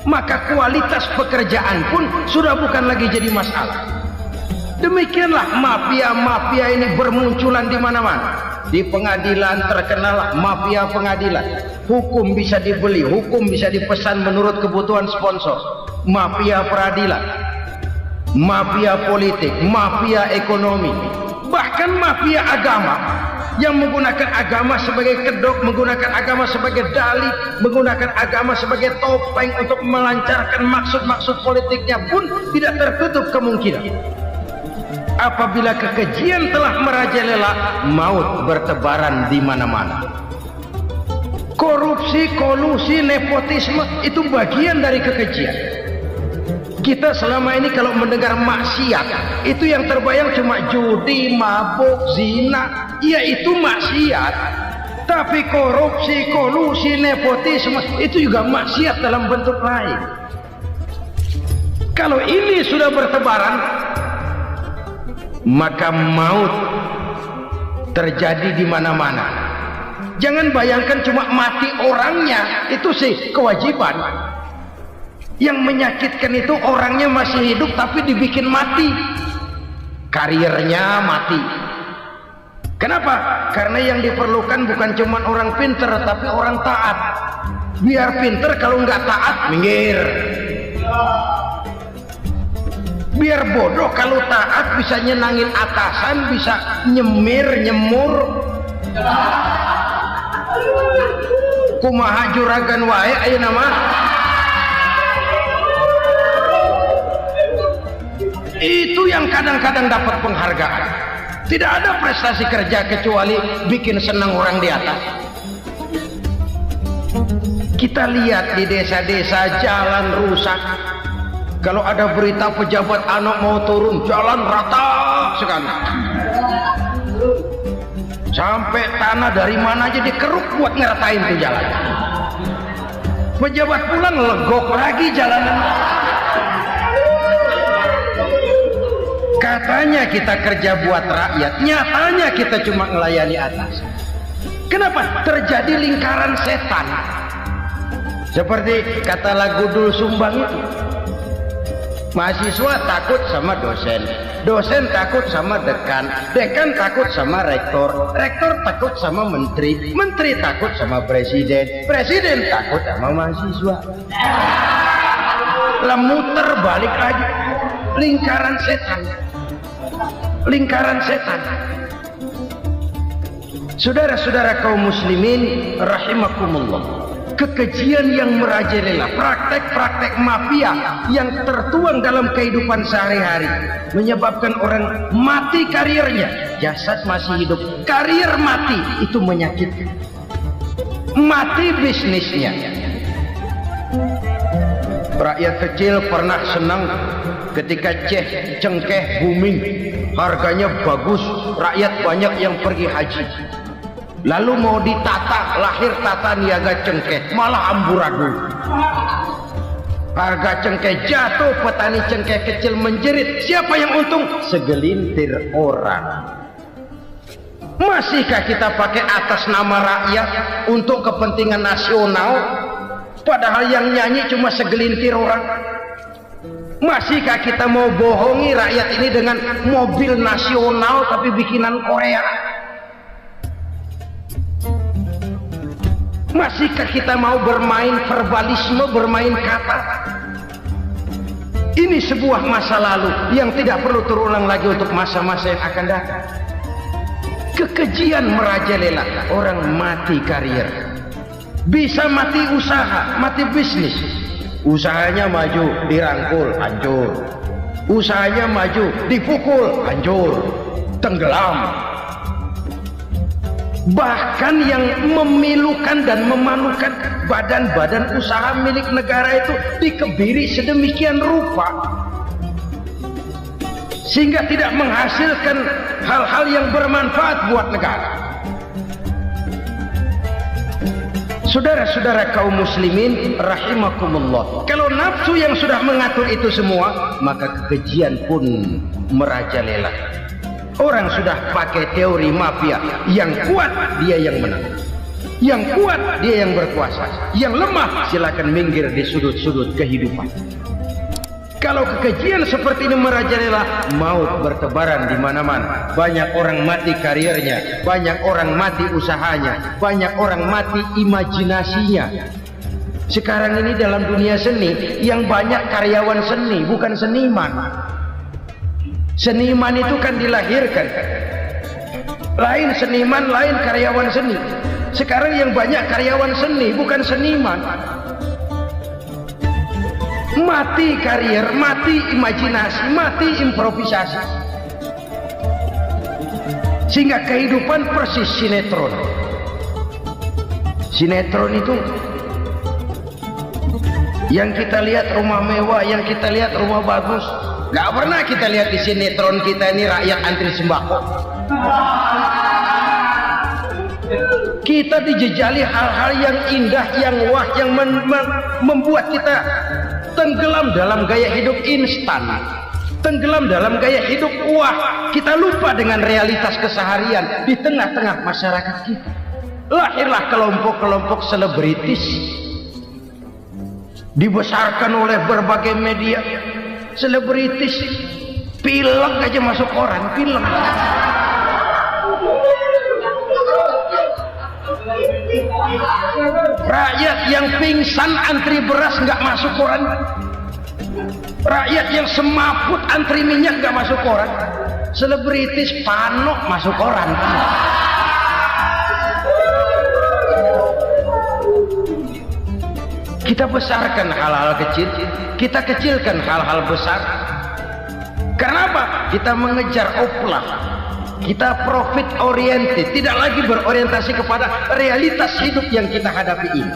Maka kualitas pekerjaan pun sudah bukan lagi jadi masalah. Demikianlah mafia-mafia ini bermunculan di mana-mana. Di pengadilan terkenal mafia pengadilan. Hukum bisa dibeli, hukum bisa dipesan menurut kebutuhan sponsor. Mafia peradilan, mafia politik, mafia ekonomi, bahkan mafia agama yang menggunakan agama sebagai kedok, menggunakan agama sebagai dalih, menggunakan agama sebagai topeng untuk melancarkan maksud-maksud politiknya pun tidak tertutup kemungkinan. Apabila kekejian telah merajalela, maut bertebaran di mana-mana. Korupsi, kolusi, nepotisme itu bagian dari kekejian. Kita selama ini kalau mendengar maksiat, itu yang terbayang cuma judi, mabuk, zina. Ya itu maksiat. Tapi korupsi, kolusi, nepotisme itu juga maksiat dalam bentuk lain. Kalau ini sudah bertebaran, maka maut terjadi di mana-mana. Jangan bayangkan cuma mati orangnya, itu sih kewajiban. Yang menyakitkan itu orangnya masih hidup tapi dibikin mati, karirnya mati. Kenapa? Karena yang diperlukan bukan cuma orang pinter tapi orang taat. Biar pinter, kalau nggak taat minggir. Biar bodoh, kalau taat bisa nyenangin atasan, bisa nyemur. Kumaha juragan wae ayo nama. Itu yang kadang-kadang dapat penghargaan. Tidak ada prestasi kerja kecuali bikin senang orang di atas. Kita lihat di desa-desa jalan rusak. Kalau ada berita pejabat anak mau turun, jalan rata sekali. Sampai tanah dari mana aja dikeruk buat ngeratain tuh jalan. Pejabat pulang legok lagi jalanan. Katanya kita kerja buat rakyat, nyatanya kita cuma melayani atas. Kenapa? Terjadi lingkaran setan. Seperti kata lagu Dul Sumbang itu, mahasiswa takut sama dosen, dosen takut sama dekan, dekan takut sama rektor, rektor takut sama menteri, menteri takut sama presiden, presiden takut sama mahasiswa. Lah muter balik lagi, lingkaran setan, lingkaran setan. Saudara-saudara kaum muslimin rahimakumullah, kekejian yang merajalela, praktek-praktek mafia yang tertuang dalam kehidupan sehari-hari menyebabkan orang mati karirnya, jasad masih hidup, karir mati, itu menyakitkan. Mati bisnisnya. Rakyat kecil pernah senang ketika cengkeh booming, harganya bagus, rakyat banyak yang pergi haji. Lalu mau ditata, lahir tata niaga cengkeh, malah amburadul. Harga cengkeh jatuh, petani cengkeh kecil menjerit. Siapa yang untung? Segelintir orang. Masihkah kita pakai atas nama rakyat untuk kepentingan nasional, padahal yang nyanyi cuma segelintir orang? Masihkah kita mau bohongi rakyat ini dengan mobil nasional tapi bikinan Korea? Masihkah kita mau bermain verbalisme, bermain kata? Ini sebuah masa lalu yang tidak perlu terulang lagi untuk masa-masa yang akan datang. Kekejian merajalela, orang mati karir, bisa mati usaha, mati bisnis. Usahanya maju, dirangkul, hancur. Usahanya maju, dipukul, hancur, tenggelam. Bahkan yang memilukan dan memalukan badan-badan usaha milik negara itu dikebiri sedemikian rupa sehingga tidak menghasilkan hal-hal yang bermanfaat buat negara. Saudara-saudara kaum muslimin rahimakumullah, kalau nafsu yang sudah mengatur itu semua, maka kekejian pun merajalela. Orang sudah pakai teori mafia, yang kuat dia yang menang, yang kuat dia yang berkuasa, yang lemah silakan minggir di sudut-sudut kehidupan. Kalau kekejian seperti ini merajalela, maut bertebaran di mana-mana. Banyak orang mati karirnya, banyak orang mati usahanya, banyak orang mati imajinasinya. Sekarang ini dalam dunia seni yang banyak karyawan seni, bukan seniman. Seniman itu kan dilahirkan, lain seniman, lain karyawan seni. Sekarang yang banyak karyawan seni, bukan seniman. Mati karir, mati imajinasi, mati improvisasi, sehingga kehidupan persis sinetron. Sinetron itu yang kita lihat rumah mewah, yang kita lihat rumah bagus. Gak pernah kita lihat di sinetron kita ini rakyat antri sembako. Kita dijejali hal-hal yang indah, yang wah, yang membuat kita tenggelam dalam gaya hidup instan, tenggelam dalam gaya hidup wah. Kita lupa dengan realitas keseharian di tengah-tengah masyarakat kita. Lahirlah kelompok-kelompok selebritis, dibesarkan oleh berbagai media. Selebritis pilek aja masuk koran, pilek. Rakyat yang pingsan antri beras nggak masuk koran. Rakyat yang semaput antri minyak nggak masuk koran. Selebritis panok masuk koran. Kita besarkan hal-hal kecil, kita kecilkan hal-hal besar. Kenapa? Kita mengejar oplah, kita profit oriented, tidak lagi berorientasi kepada realitas hidup yang kita hadapi ini.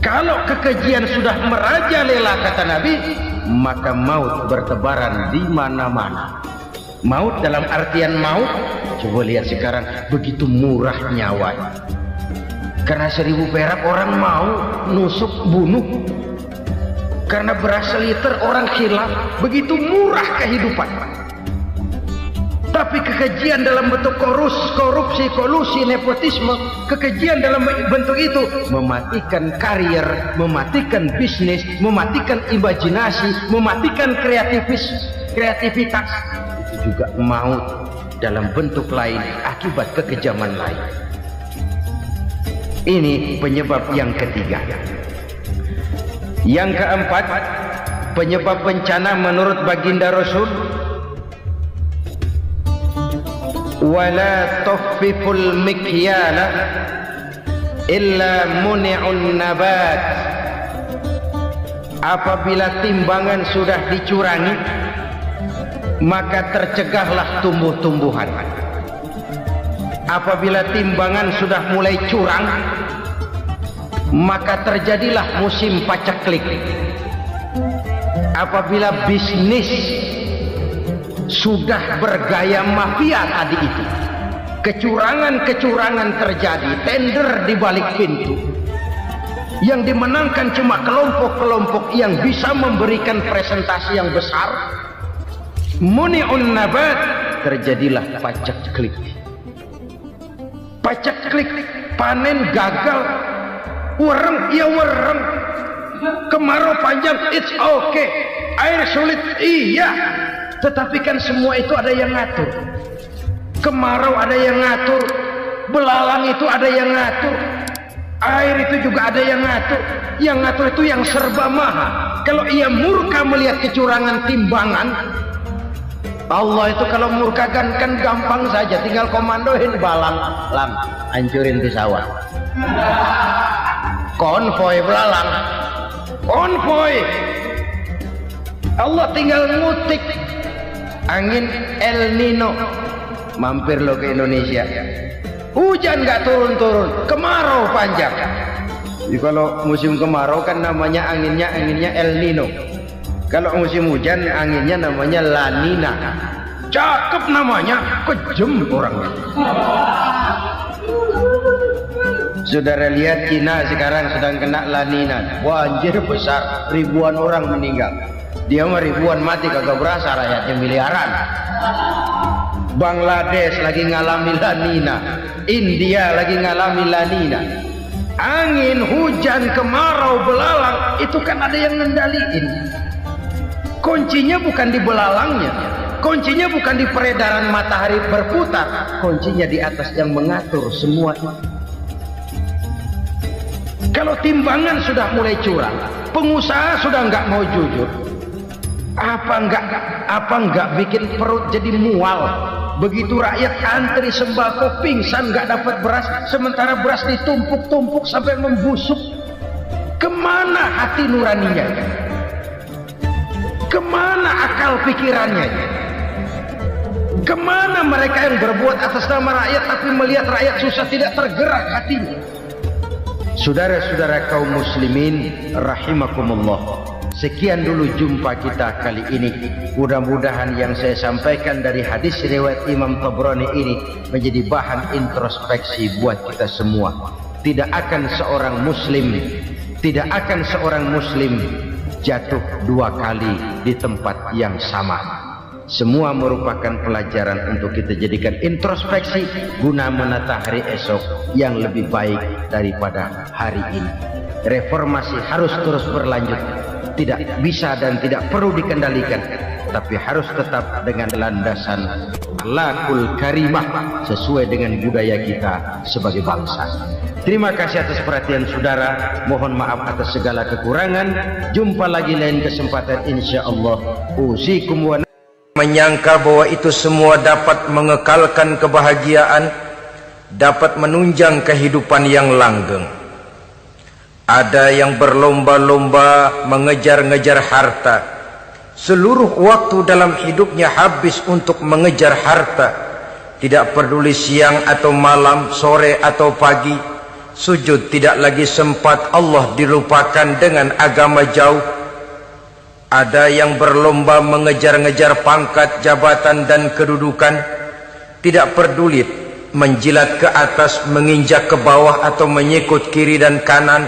Kalau kekejian sudah merajalela, kata Nabi, maka maut bertebaran di mana-mana. Maut dalam artian maut, coba lihat sekarang begitu murah nyawa. Karena 1000 perak orang mau nusuk bunuh. Karena beras seliter orang khilaf, begitu murah kehidupan. Tapi kekejian dalam bentuk korupsi, kolusi, nepotisme, kekejian dalam bentuk itu mematikan karier, mematikan bisnis, mematikan imajinasi, mematikan kreativitas. Itu juga maut dalam bentuk lain akibat kekejaman lain. Ini penyebab yang ketiga. Yang keempat, penyebab bencana menurut baginda Rasul, wala tuffiful mikyala illa muni'un nabat. Apabila timbangan sudah dicurangi, maka tercegahlah tumbuh-tumbuhan. Apabila timbangan sudah mulai curang, maka terjadilah musim paceklik. Apabila bisnis sudah bergaya mafia tadi itu, kecurangan-kecurangan terjadi, tender di balik pintu, yang dimenangkan cuma kelompok-kelompok yang bisa memberikan presentasi yang besar, muni'un nabat, terjadilah paceklik. Paceklik, panen gagal, wereng, ya wereng, kemarau panjang, it's okay, air sulit, iya. Tetapi kan semua itu ada yang ngatur. Kemarau ada yang ngatur, belalang itu ada yang ngatur, air itu juga ada yang ngatur. Yang ngatur itu yang serba maha. Kalau ia murka melihat kecurangan timbangan, Allah itu kalau murka kan gampang saja, tinggal komandoin belalang, lang, hancurin pesawat. Konvoy belalang, konvoy. Allah tinggal ngutik. Angin El Nino mampir lo ke Indonesia, hujan nggak turun-turun, kemarau panjang. Jadi kalau musim kemarau kan namanya anginnya El Nino. Kalau musim hujan anginnya namanya La Nina. Cakep namanya, kejem orangnya. Saudara lihat Cina sekarang sedang kena La Nina, banjir besar, ribuan orang meninggal. Dia mah ribuan mati kagak berasa, rakyatnya miliaran. Bangladesh lagi ngalami La Nina, India lagi ngalami La Nina. Angin, hujan, kemarau, belalang itu kan ada yang ngendaliin. Kuncinya bukan di belalangnya, kuncinya bukan di peredaran matahari berputar, kuncinya di atas yang mengatur semua itu. Kalau timbangan sudah mulai curang, pengusaha sudah nggak mau jujur, apa enggak bikin perut jadi mual. Begitu rakyat antri sembako pingsan nggak dapat beras, sementara beras ditumpuk-tumpuk sampai membusuk. Kemana hati nuraninya? Kemana akal pikirannya? Kemana mereka yang berbuat atas nama rakyat tapi melihat rakyat susah tidak tergerak hatinya? Saudara-saudara kaum muslimin rahimakumullah, sekian dulu jumpa kita kali ini. Mudah-mudahan yang saya sampaikan dari hadis riwayat Imam Tabrani ini menjadi bahan introspeksi buat kita semua. Tidak akan seorang muslim jatuh dua kali di tempat yang sama. Semua merupakan pelajaran untuk kita jadikan introspeksi guna menata hari esok yang lebih baik daripada hari ini. Reformasi harus terus berlanjut, tidak bisa dan tidak perlu dikendalikan, tapi harus tetap dengan landasan akhlakul karimah sesuai dengan budaya kita sebagai bangsa. Terima kasih atas perhatian saudara. Mohon maaf atas segala kekurangan. Jumpa lagi lain kesempatan insyaallah. Usikum wa menyangka bahwa itu semua dapat mengekalkan kebahagiaan, dapat menunjang kehidupan yang langgeng. Ada yang berlomba-lomba mengejar-ngejar harta. Seluruh waktu dalam hidupnya habis untuk mengejar harta. Tidak peduli siang atau malam, sore atau pagi. Sujud tidak lagi sempat, Allah dilupakan dengan agama jauh. Ada yang berlomba mengejar-ngejar pangkat, jabatan dan kedudukan. Tidak peduli menjilat ke atas, menginjak ke bawah atau menyikut kiri dan kanan.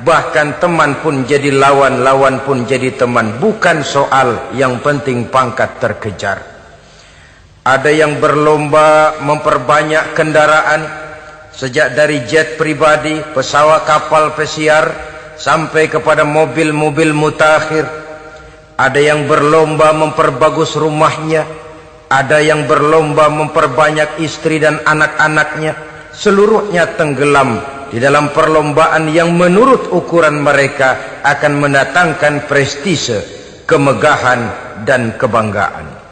Bahkan teman pun jadi lawan, lawan pun jadi teman. Bukan soal, yang penting pangkat terkejar. Ada yang berlomba memperbanyak kendaraan, sejak dari jet pribadi, pesawat kapal pesiar, sampai kepada mobil-mobil mutakhir. Ada yang berlomba memperbagus rumahnya, ada yang berlomba memperbanyak istri dan anak-anaknya. Seluruhnya tenggelam di dalam perlombaan yang menurut ukuran mereka akan mendatangkan prestise, kemegahan dan kebanggaan.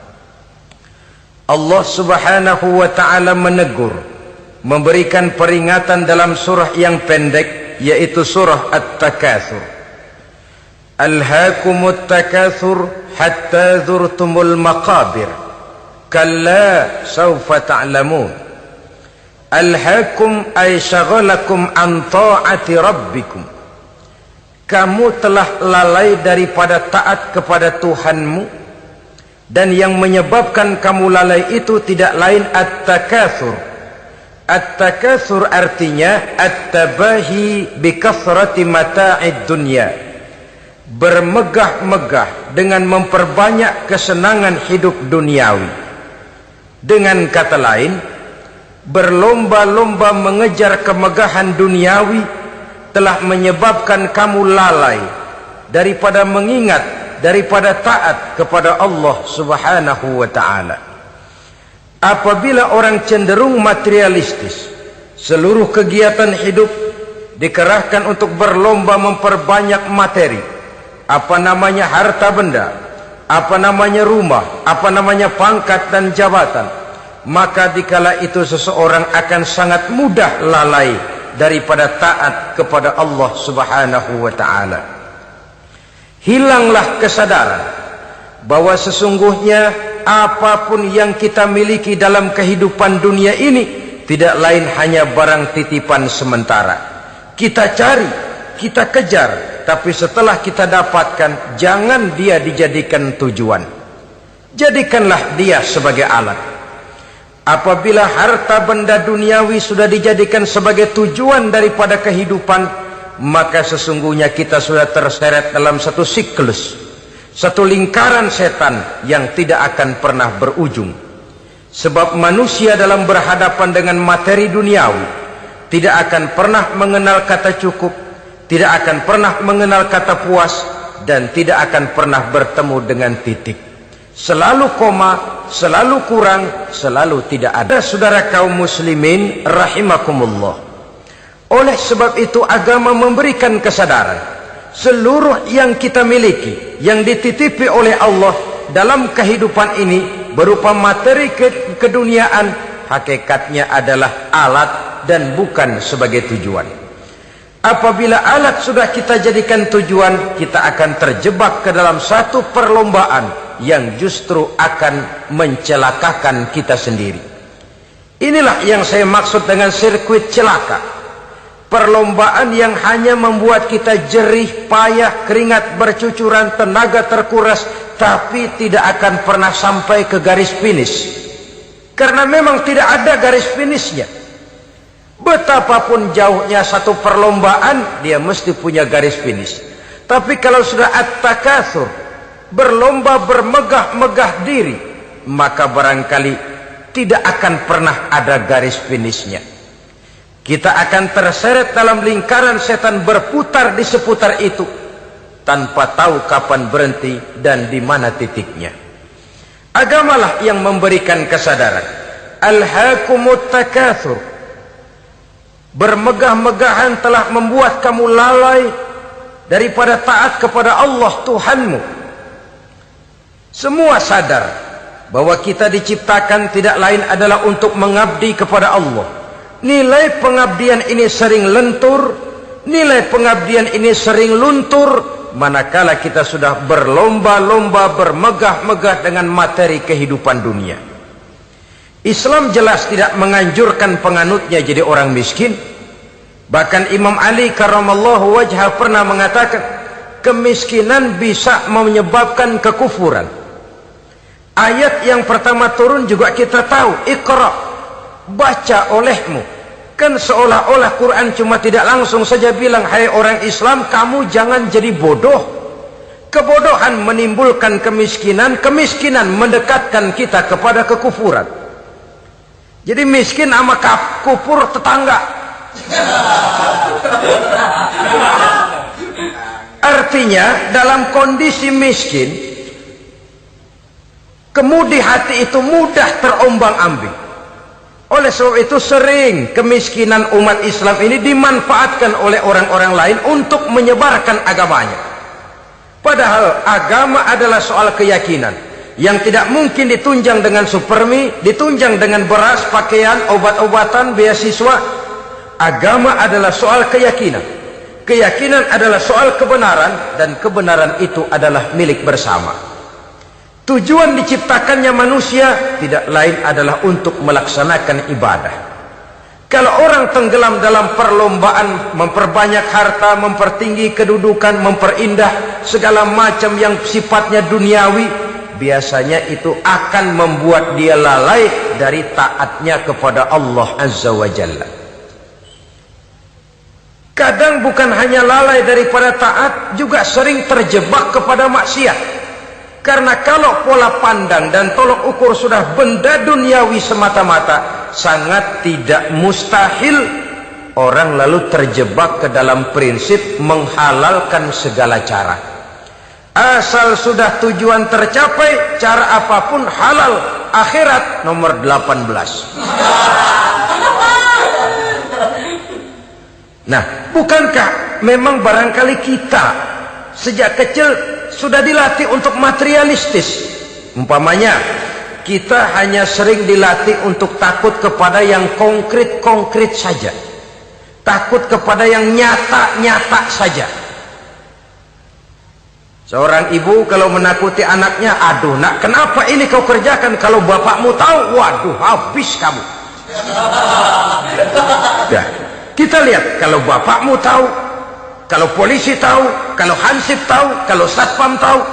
Allah Subhanahu wa ta'ala menegur, memberikan peringatan dalam surah yang pendek, yaitu surah At-Takatsur. Alhaakumut takatsur hatta zurtumul maqabir, kalla sawfa ta'lamun. Alhaakum ay syagalakum an ta'ati rabbikum. Kamu telah lalai daripada taat kepada Tuhanmu, dan yang menyebabkan kamu lalai itu tidak lain at-takatsur. At-takatsur artinya at-tabahi bi kathrati mata'id dunya, bermegah-megah dengan memperbanyak kesenangan hidup duniawi. Dengan kata lain, berlomba-lomba mengejar kemegahan duniawi telah menyebabkan kamu lalai daripada mengingat, daripada taat kepada Allah Subhanahu wa ta'ala. Apabila orang cenderung materialistis, seluruh kegiatan hidup dikerahkan untuk berlomba memperbanyak materi, apa namanya harta benda, apa namanya rumah, apa namanya pangkat dan jabatan, maka dikala itu seseorang akan sangat mudah lalai daripada taat kepada Allah Subhanahu wa ta'ala. Hilanglah kesadaran bahwa sesungguhnya apapun yang kita miliki dalam kehidupan dunia ini tidak lain hanya barang titipan sementara. Kita cari, kita kejar, tapi setelah kita dapatkan, jangan dia dijadikan tujuan. Jadikanlah dia sebagai alat. Apabila harta benda duniawi sudah dijadikan sebagai tujuan daripada kehidupan, maka sesungguhnya kita sudah terseret dalam satu siklus, satu lingkaran setan yang tidak akan pernah berujung. Sebab manusia dalam berhadapan dengan materi duniawi tidak akan pernah mengenal kata cukup, tidak akan pernah mengenal kata puas, dan tidak akan pernah bertemu dengan titik. Selalu koma, selalu kurang, selalu tidak ada. Saudara kaum muslimin rahimakumullah. Oleh sebab itu agama memberikan kesadaran, seluruh yang kita miliki, yang dititipi oleh Allah dalam kehidupan ini berupa materi keduniaan, hakikatnya adalah alat dan bukan sebagai tujuan. Apabila alat sudah kita jadikan tujuan, kita akan terjebak ke dalam satu perlombaan yang justru akan mencelakakan kita sendiri. Inilah yang saya maksud dengan sirkuit celaka. Perlombaan yang hanya membuat kita jerih, payah, keringat bercucuran, tenaga terkuras, tapi tidak akan pernah sampai ke garis finish. Karena memang tidak ada garis finishnya. Betapapun jauhnya satu perlombaan, dia mesti punya garis finish. Tapi kalau sudah at-takatsur, berlomba bermegah-megah diri, maka barangkali tidak akan pernah ada garis finishnya. Kita akan terseret dalam lingkaran setan, berputar di seputar itu tanpa tahu kapan berhenti dan di mana titiknya. Agamalah yang memberikan kesadaran. Alhaakumut takatsur, bermegah-megahan telah membuat kamu lalai daripada taat kepada Allah Tuhanmu. Semua sadar bahwa kita diciptakan tidak lain adalah untuk mengabdi kepada Allah. Nilai pengabdian ini sering lentur, nilai pengabdian ini sering luntur, manakala kita sudah berlomba-lomba bermegah-megah dengan materi kehidupan dunia. Islam jelas tidak menganjurkan penganutnya jadi orang miskin. Bahkan Imam Ali karramallahu wajhah pernah mengatakan, kemiskinan bisa menyebabkan kekufuran. Ayat yang pertama turun juga kita tahu, Iqra, baca olehmu. Kan seolah-olah Quran cuma tidak langsung saja bilang, hai orang Islam, kamu jangan jadi bodoh, Kebodohan menimbulkan kemiskinan, kemiskinan mendekatkan kita kepada kekufuran. Jadi miskin sama kufur tetangga. Artinya dalam kondisi miskin, kemudi hati itu mudah terombang-ambing. Oleh sebab itu sering kemiskinan umat Islam ini dimanfaatkan oleh orang-orang lain untuk menyebarkan agamanya. Padahal agama adalah soal keyakinan yang tidak mungkin ditunjang dengan supermi, ditunjang dengan beras, pakaian, obat-obatan, beasiswa. Agama adalah soal keyakinan. Keyakinan adalah soal kebenaran, dan kebenaran itu adalah milik bersama. Tujuan diciptakannya manusia tidak lain adalah untuk melaksanakan ibadah. Kalau orang tenggelam dalam perlombaan memperbanyak harta, mempertinggi kedudukan, memperindah segala macam yang sifatnya duniawi, biasanya itu akan membuat dia lalai dari taatnya kepada Allah Azza wa Jalla. Kadang bukan hanya lalai daripada taat, juga sering terjebak kepada maksiat. Karena kalau pola pandang dan tolok ukur sudah benda duniawi semata-mata, sangat tidak mustahil orang lalu terjebak ke dalam prinsip menghalalkan segala cara. Asal sudah tujuan tercapai, cara apapun halal. Akhirat nomor 18. Nah, bukankah memang barangkali kita sejak kecil sudah dilatih untuk materialistis? Umpamanya kita hanya sering dilatih untuk takut kepada yang konkret-konkret saja, takut kepada yang nyata-nyata saja. Seorang ibu kalau menakuti anaknya, aduh nak, kenapa ini kau kerjakan? Kalau bapakmu tahu, waduh, habis kamu. Nah, kita lihat, kalau bapakmu tahu, kalau polisi tahu, kalau hansip tahu, kalau satpam tahu.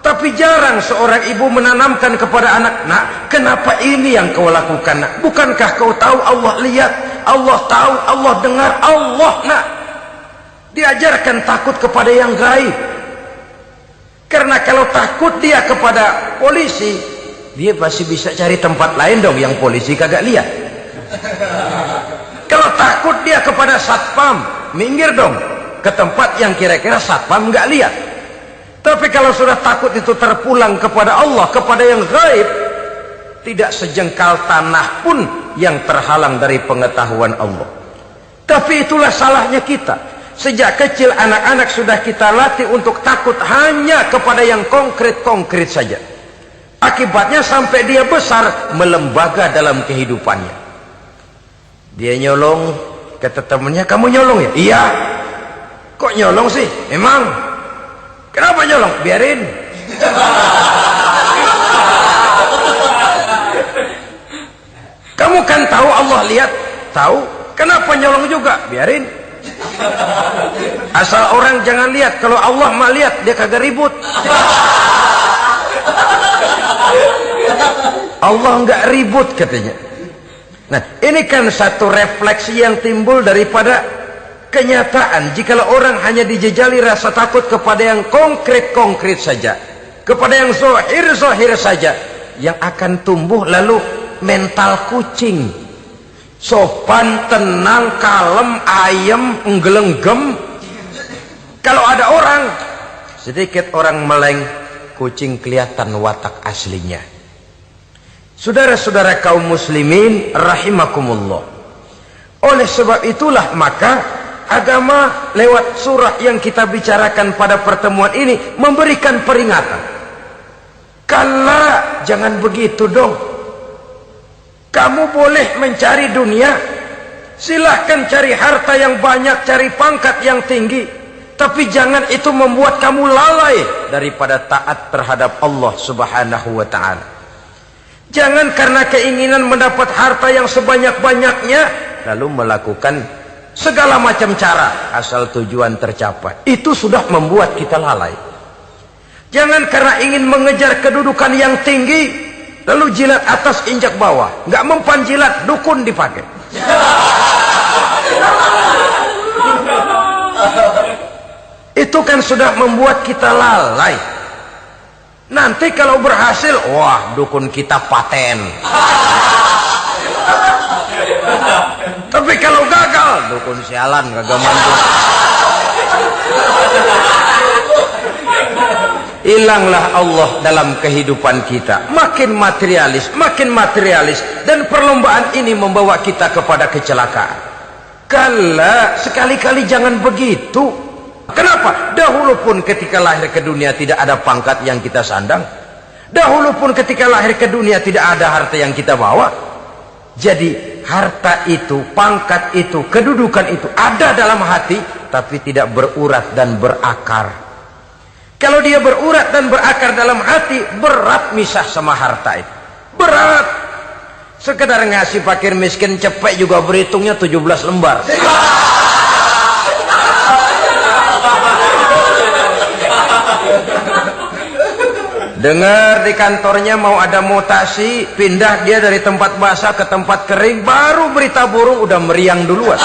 Tapi jarang seorang ibu menanamkan kepada anak, nak, kenapa ini yang kau lakukan, nak? Bukankah kau tahu Allah lihat, Allah tahu, Allah dengar, Allah, nak? Diajarkan takut kepada yang gaib. Karena kalau takut dia kepada polisi, dia pasti bisa cari tempat lain dong yang polisi kagak lihat. Kalau takut dia kepada satpam, minggir dong ke tempat yang kira-kira satpam nggak lihat. Tapi kalau sudah takut itu terpulang kepada Allah, kepada yang gaib, tidak sejengkal tanah pun yang terhalang dari pengetahuan Allah. Tapi itulah salahnya kita. Sejak kecil anak-anak sudah kita latih untuk takut hanya kepada yang konkret-konkret saja. Akibatnya sampai dia besar melembaga dalam kehidupannya. Dia nyolong, kata temannya, kamu nyolong ya? Iya. Kok nyolong sih? Emang? Kenapa nyolong? Biarin. Kamu kan tahu Allah lihat? Tahu. Kenapa nyolong juga? Biarin. Asal orang jangan lihat. Kalau Allah mah lihat, dia kagak ribut. Allah enggak ribut katanya. Nah, ini kan satu refleksi yang timbul daripada kenyataan. Jikalau orang hanya dijejali rasa takut kepada yang konkret-konkret saja, kepada yang zohir-zohir saja, yang akan tumbuh lalu mental kucing, sopan, tenang, kalem, ayem, nggelenggem. Kalau ada orang, sedikit orang meleng, kucing kelihatan watak aslinya. Saudara-saudara kaum muslimin rahimakumullah. Oleh sebab itulah maka agama lewat surah yang kita bicarakan pada pertemuan ini memberikan peringatan. Kala, jangan begitu dong. Kamu boleh mencari dunia, silahkan cari harta yang banyak, cari pangkat yang tinggi, tapi jangan itu membuat kamu lalai daripada taat terhadap Allah Subhanahu wa ta'ala. Jangan karena keinginan mendapat harta yang sebanyak-banyaknya lalu melakukan segala macam cara asal tujuan tercapai. Itu sudah membuat kita lalai. Jangan karena ingin mengejar kedudukan yang tinggi lalu jilat atas injak bawah. Nggak mempan jilat, dukun dipakai. Itu kan sudah membuat kita lalai. Nanti kalau berhasil, wah dukun kita paten. Tapi kalau gagal, dukun sialan kagak mantu. Hilanglah Allah dalam kehidupan kita. Makin materialis, dan perlombaan ini membawa kita kepada kecelakaan. Kala, sekali-kali jangan begitu. Kenapa? Dahulu pun ketika lahir ke dunia tidak ada pangkat yang kita sandang. Dahulu pun ketika lahir ke dunia tidak ada harta yang kita bawa. Jadi harta itu, pangkat itu, kedudukan itu ada dalam hati, tapi tidak berurat dan berakar. Kalau dia berurat dan berakar dalam hati, berat misah sama harta itu. Berat. Sekedar ngasih fakir miskin cepet juga berhitungnya 17 lembar. Dengar di kantornya mau ada mutasi, pindah dia dari tempat basah ke tempat kering, baru berita burung udah meriang duluan.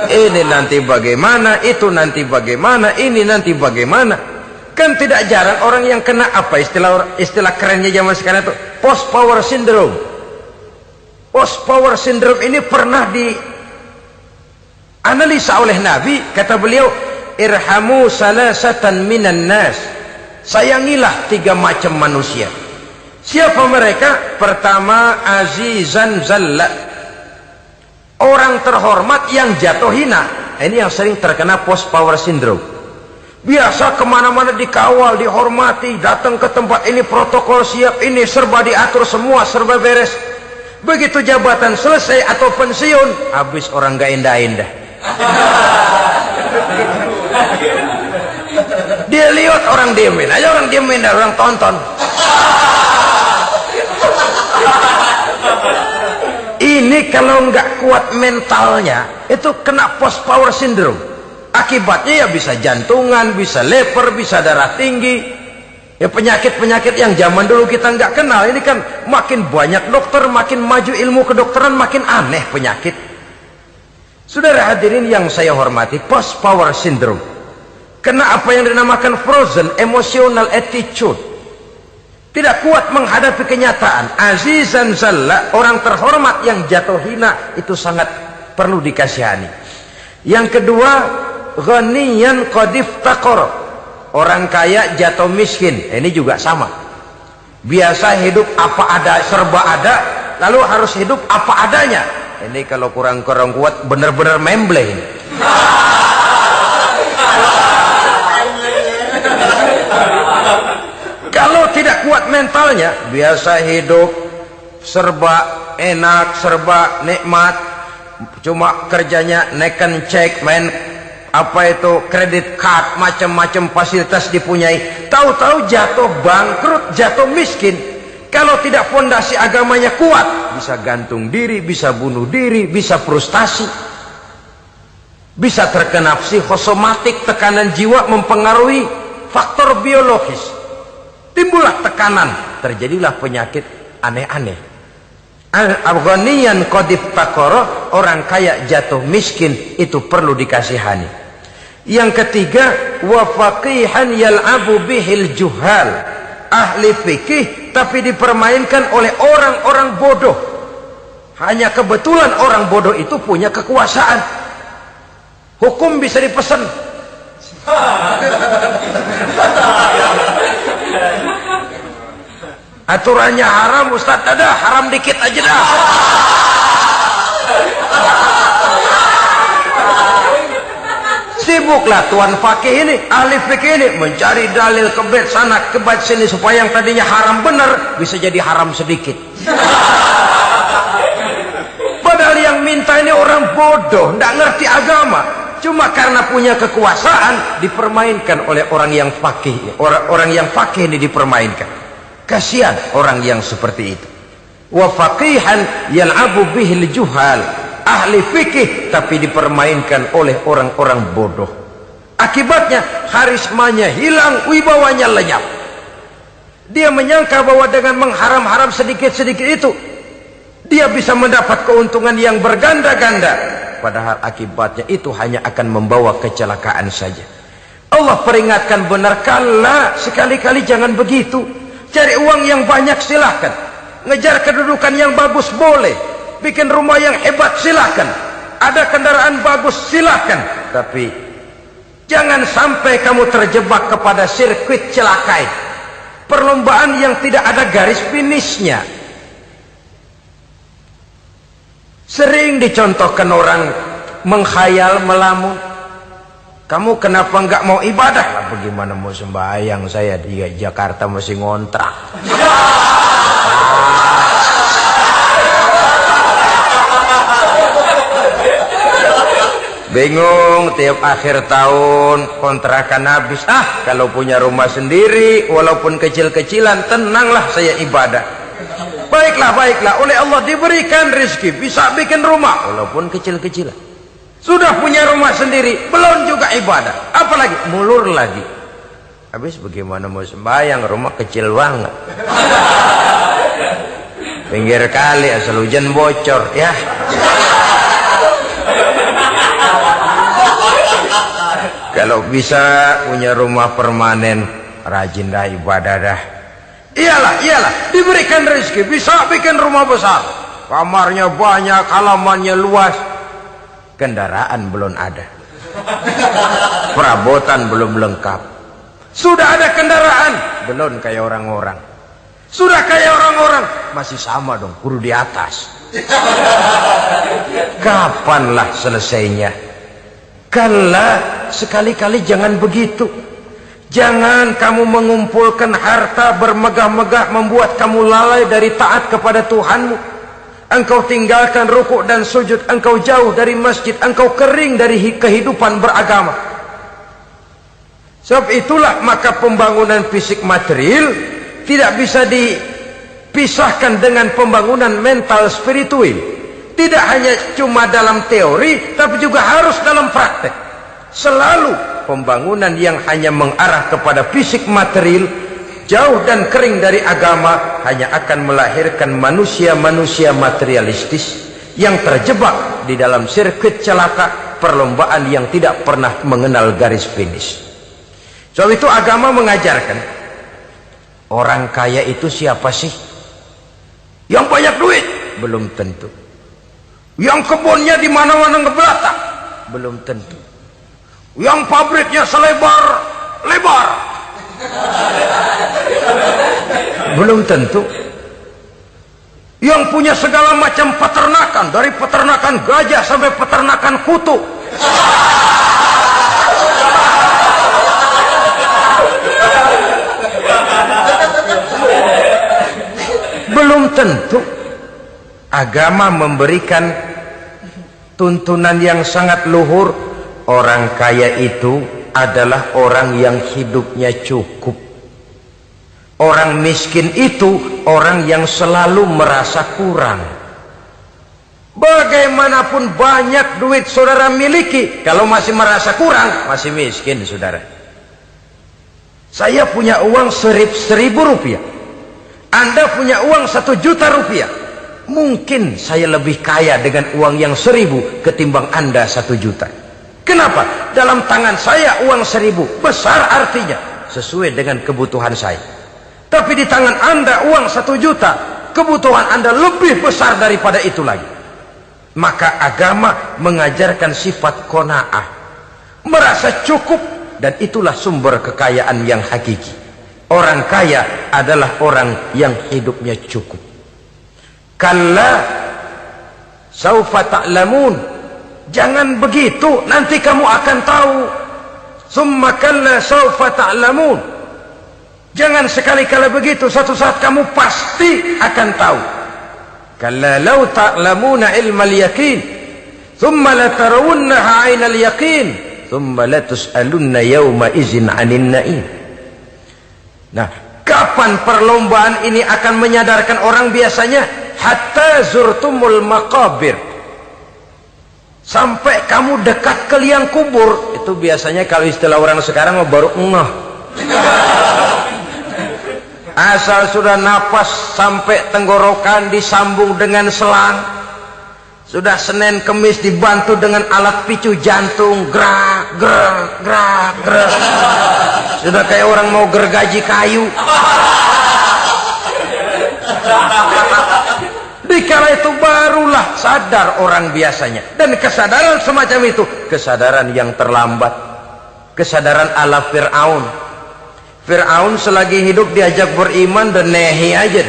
Ini nanti bagaimana, itu nanti bagaimana, ini nanti bagaimana. Kan tidak jarang orang yang kena apa istilah kerennya zaman sekarang itu post power syndrome. Post power syndrome ini pernah dianalisa oleh Nabi. Kata beliau, irhamu salasatan minan nas. Sayangilah 3 macam manusia. Siapa mereka? Pertama, azizan zalla. Orang terhormat yang jatuh hina. Ini yang sering terkena post power syndrome. Biasa kemana-mana dikawal, dihormati, datang ke tempat ini protokol siap, ini serba diatur semua, serba beres. Begitu jabatan selesai atau pensiun, habis orang gak indah-indah. Dia lihat orang diemin aja, orang diemin dan orang tonton. Ini kalau nggak kuat mentalnya, itu kena post power syndrome. Akibatnya ya bisa jantungan, bisa lever, bisa darah tinggi. Ya penyakit-penyakit yang zaman dulu kita nggak kenal. Ini kan makin banyak dokter, makin maju ilmu kedokteran, makin aneh penyakit. Saudara hadirin yang saya hormati, post power syndrome kena apa yang dinamakan frozen emotional attitude. Tidak kuat menghadapi kenyataan. Azizan zalla, orang terhormat yang jatuh hina, itu sangat perlu dikasihani. Yang kedua, ghaniyan qad iftaqara, orang kaya jatuh miskin. Ini juga sama. Biasa hidup apa ada, serba ada, lalu harus hidup apa adanya. Ini kalau kurang kuat benar-benar memble ini. Kalau tidak kuat mentalnya, biasa hidup serba enak, serba nikmat, cuma kerjanya neken cek, main apa itu kredit card, macam-macam fasilitas dipunyai. Tahu-tahu jatuh bangkrut, jatuh miskin. Kalau tidak fondasi agamanya kuat, bisa gantung diri, bisa bunuh diri, bisa frustasi, bisa terkena psikosomatik, tekanan jiwa mempengaruhi faktor biologis. Timbullah tekanan, terjadilah penyakit aneh-aneh. Al-ghaniyan qad iftaqara, orang kaya jatuh miskin, itu perlu dikasihani. Yang ketiga, wa faqihan yal'abu bihil juhal, ahli fikih tapi dipermainkan oleh orang-orang bodoh. Hanya kebetulan orang bodoh itu punya kekuasaan. Hukum bisa dipesan. Aturannya haram, Ustaz, ada haram dikit aja dah. Sibuklah tuan fakih ini, ahli fikih ini mencari dalil kebet sana kebet sini supaya yang tadinya haram benar bisa jadi haram sedikit. Padahal yang minta ini orang bodoh, tidak ngerti agama. Cuma karena punya kekuasaan dipermainkan oleh orang yang fakih. Orang yang fakih ini dipermainkan. Kasihan orang yang seperti itu. Wa faqihan yal'abu bihil juhal, ahli fikih tapi dipermainkan oleh orang-orang bodoh. Akibatnya karismanya hilang, wibawanya lenyap. Dia menyangka bahwa dengan mengharam-haram sedikit-sedikit itu dia bisa mendapat keuntungan yang berganda-ganda. padahal akibatnya itu hanya akan membawa kecelakaan saja. Allah peringatkan benar, kala, sekali-kali jangan begitu. Cari uang yang banyak silahkan, ngejar kedudukan yang bagus boleh, bikin rumah yang hebat silahkan, ada kendaraan bagus silahkan, tapi jangan sampai kamu terjebak kepada sirkuit celaka, perlombaan yang tidak ada garis finishnya. Sering dicontohkan orang menghayal, melamun, kamu kenapa nggak mau ibadah? Lah bagaimana mau sembahyang, saya di Jakarta masih ngontrak. Bingung, tiap akhir tahun kontrakan habis. Kalau punya rumah sendiri walaupun kecil-kecilan, tenanglah saya ibadah. Baiklah, oleh Allah diberikan rezeki, bisa bikin rumah walaupun kecil-kecilan. Sudah punya rumah sendiri, belum juga ibadah, apalagi mulur lagi. Habis bagaimana mau sembahyang, rumah kecil banget. Pinggir kali, asal hujan bocor ya. Kalau bisa punya rumah permanen, rajin dah ibadah dah. Iyalah, diberikan rezeki, bisa bikin rumah besar, kamarnya banyak, halamannya luas, kendaraan belum ada, perabotan belum lengkap. Sudah ada kendaraan, belum kayak orang-orang. Sudah kayak orang-orang, masih sama dong, kudu di atas. Kapanlah selesainya? Kala, sekali-kali jangan begitu. Jangan kamu mengumpulkan harta bermegah-megah membuat kamu lalai dari taat kepada Tuhanmu. Engkau tinggalkan rukuk dan sujud, engkau jauh dari masjid, engkau kering dari kehidupan beragama. Sebab itulah maka pembangunan fisik material tidak bisa dipisahkan dengan pembangunan mental spiritual. Tidak hanya cuma dalam teori, tapi juga harus dalam praktek. Selalu pembangunan yang hanya mengarah kepada fisik material, jauh dan kering dari agama, hanya akan melahirkan manusia-manusia materialistis yang terjebak di dalam sirkuit celaka, perlombaan yang tidak pernah mengenal garis finish. Sebab itu agama mengajarkan, orang kaya itu siapa sih? Yang banyak duit? Belum tentu. Yang kebunnya di mana-mana ngebelata? Belum tentu. Yang pabriknya selebar-lebar? Belum tentu. Yang punya segala macam peternakan, dari peternakan gajah sampai peternakan kutu? Belum tentu. Agama memberikan tuntunan yang sangat luhur. Orang kaya itu adalah orang yang hidupnya cukup. Orang miskin itu orang yang selalu merasa kurang. Bagaimanapun banyak duit saudara miliki, kalau masih merasa kurang, masih miskin saudara. Saya punya uang 1.000 rupiah, Anda punya uang 1 juta rupiah. Mungkin saya lebih kaya dengan uang yang 1.000 ketimbang Anda 1 juta. Kenapa? Dalam tangan saya uang 1.000 besar, artinya sesuai dengan kebutuhan saya. Tapi di tangan Anda uang 1 juta, kebutuhan Anda lebih besar daripada itu lagi. Maka agama mengajarkan sifat qanaah, merasa cukup, dan itulah sumber kekayaan yang hakiki. Orang kaya adalah orang yang hidupnya cukup. Kalla saufa ta'lamun. Jangan begitu, nanti kamu akan tahu. Summa kalla saufa ta'lamun. Jangan sekali-kali begitu, suatu saat kamu pasti akan tahu. Kalla law ta'lamuna ilmal yaqin, thumma latarawunnaha 'ainal yaqin, thumma latus'alunna yawma idzin 'anin na'im. Nah, kapan perlombaan ini akan menyadarkan orang biasanya? Hatta zurtumul maqabir. Sampai kamu dekat ke liang kubur. Itu biasanya kalau istilah orang sekarang baru ngeh. Asal sudah napas sampai tenggorokan disambung dengan selang, Sudah Senin Kemis dibantu dengan alat picu jantung, gerak, gerak, gerak, gerak. Sudah kayak orang mau gergaji kayu. Dikala itu barulah sadar orang biasanya. Dan kesadaran semacam itu, kesadaran yang terlambat. Kesadaran ala Fir'aun. Fir'aun selagi hidup diajak beriman dan nehi aja.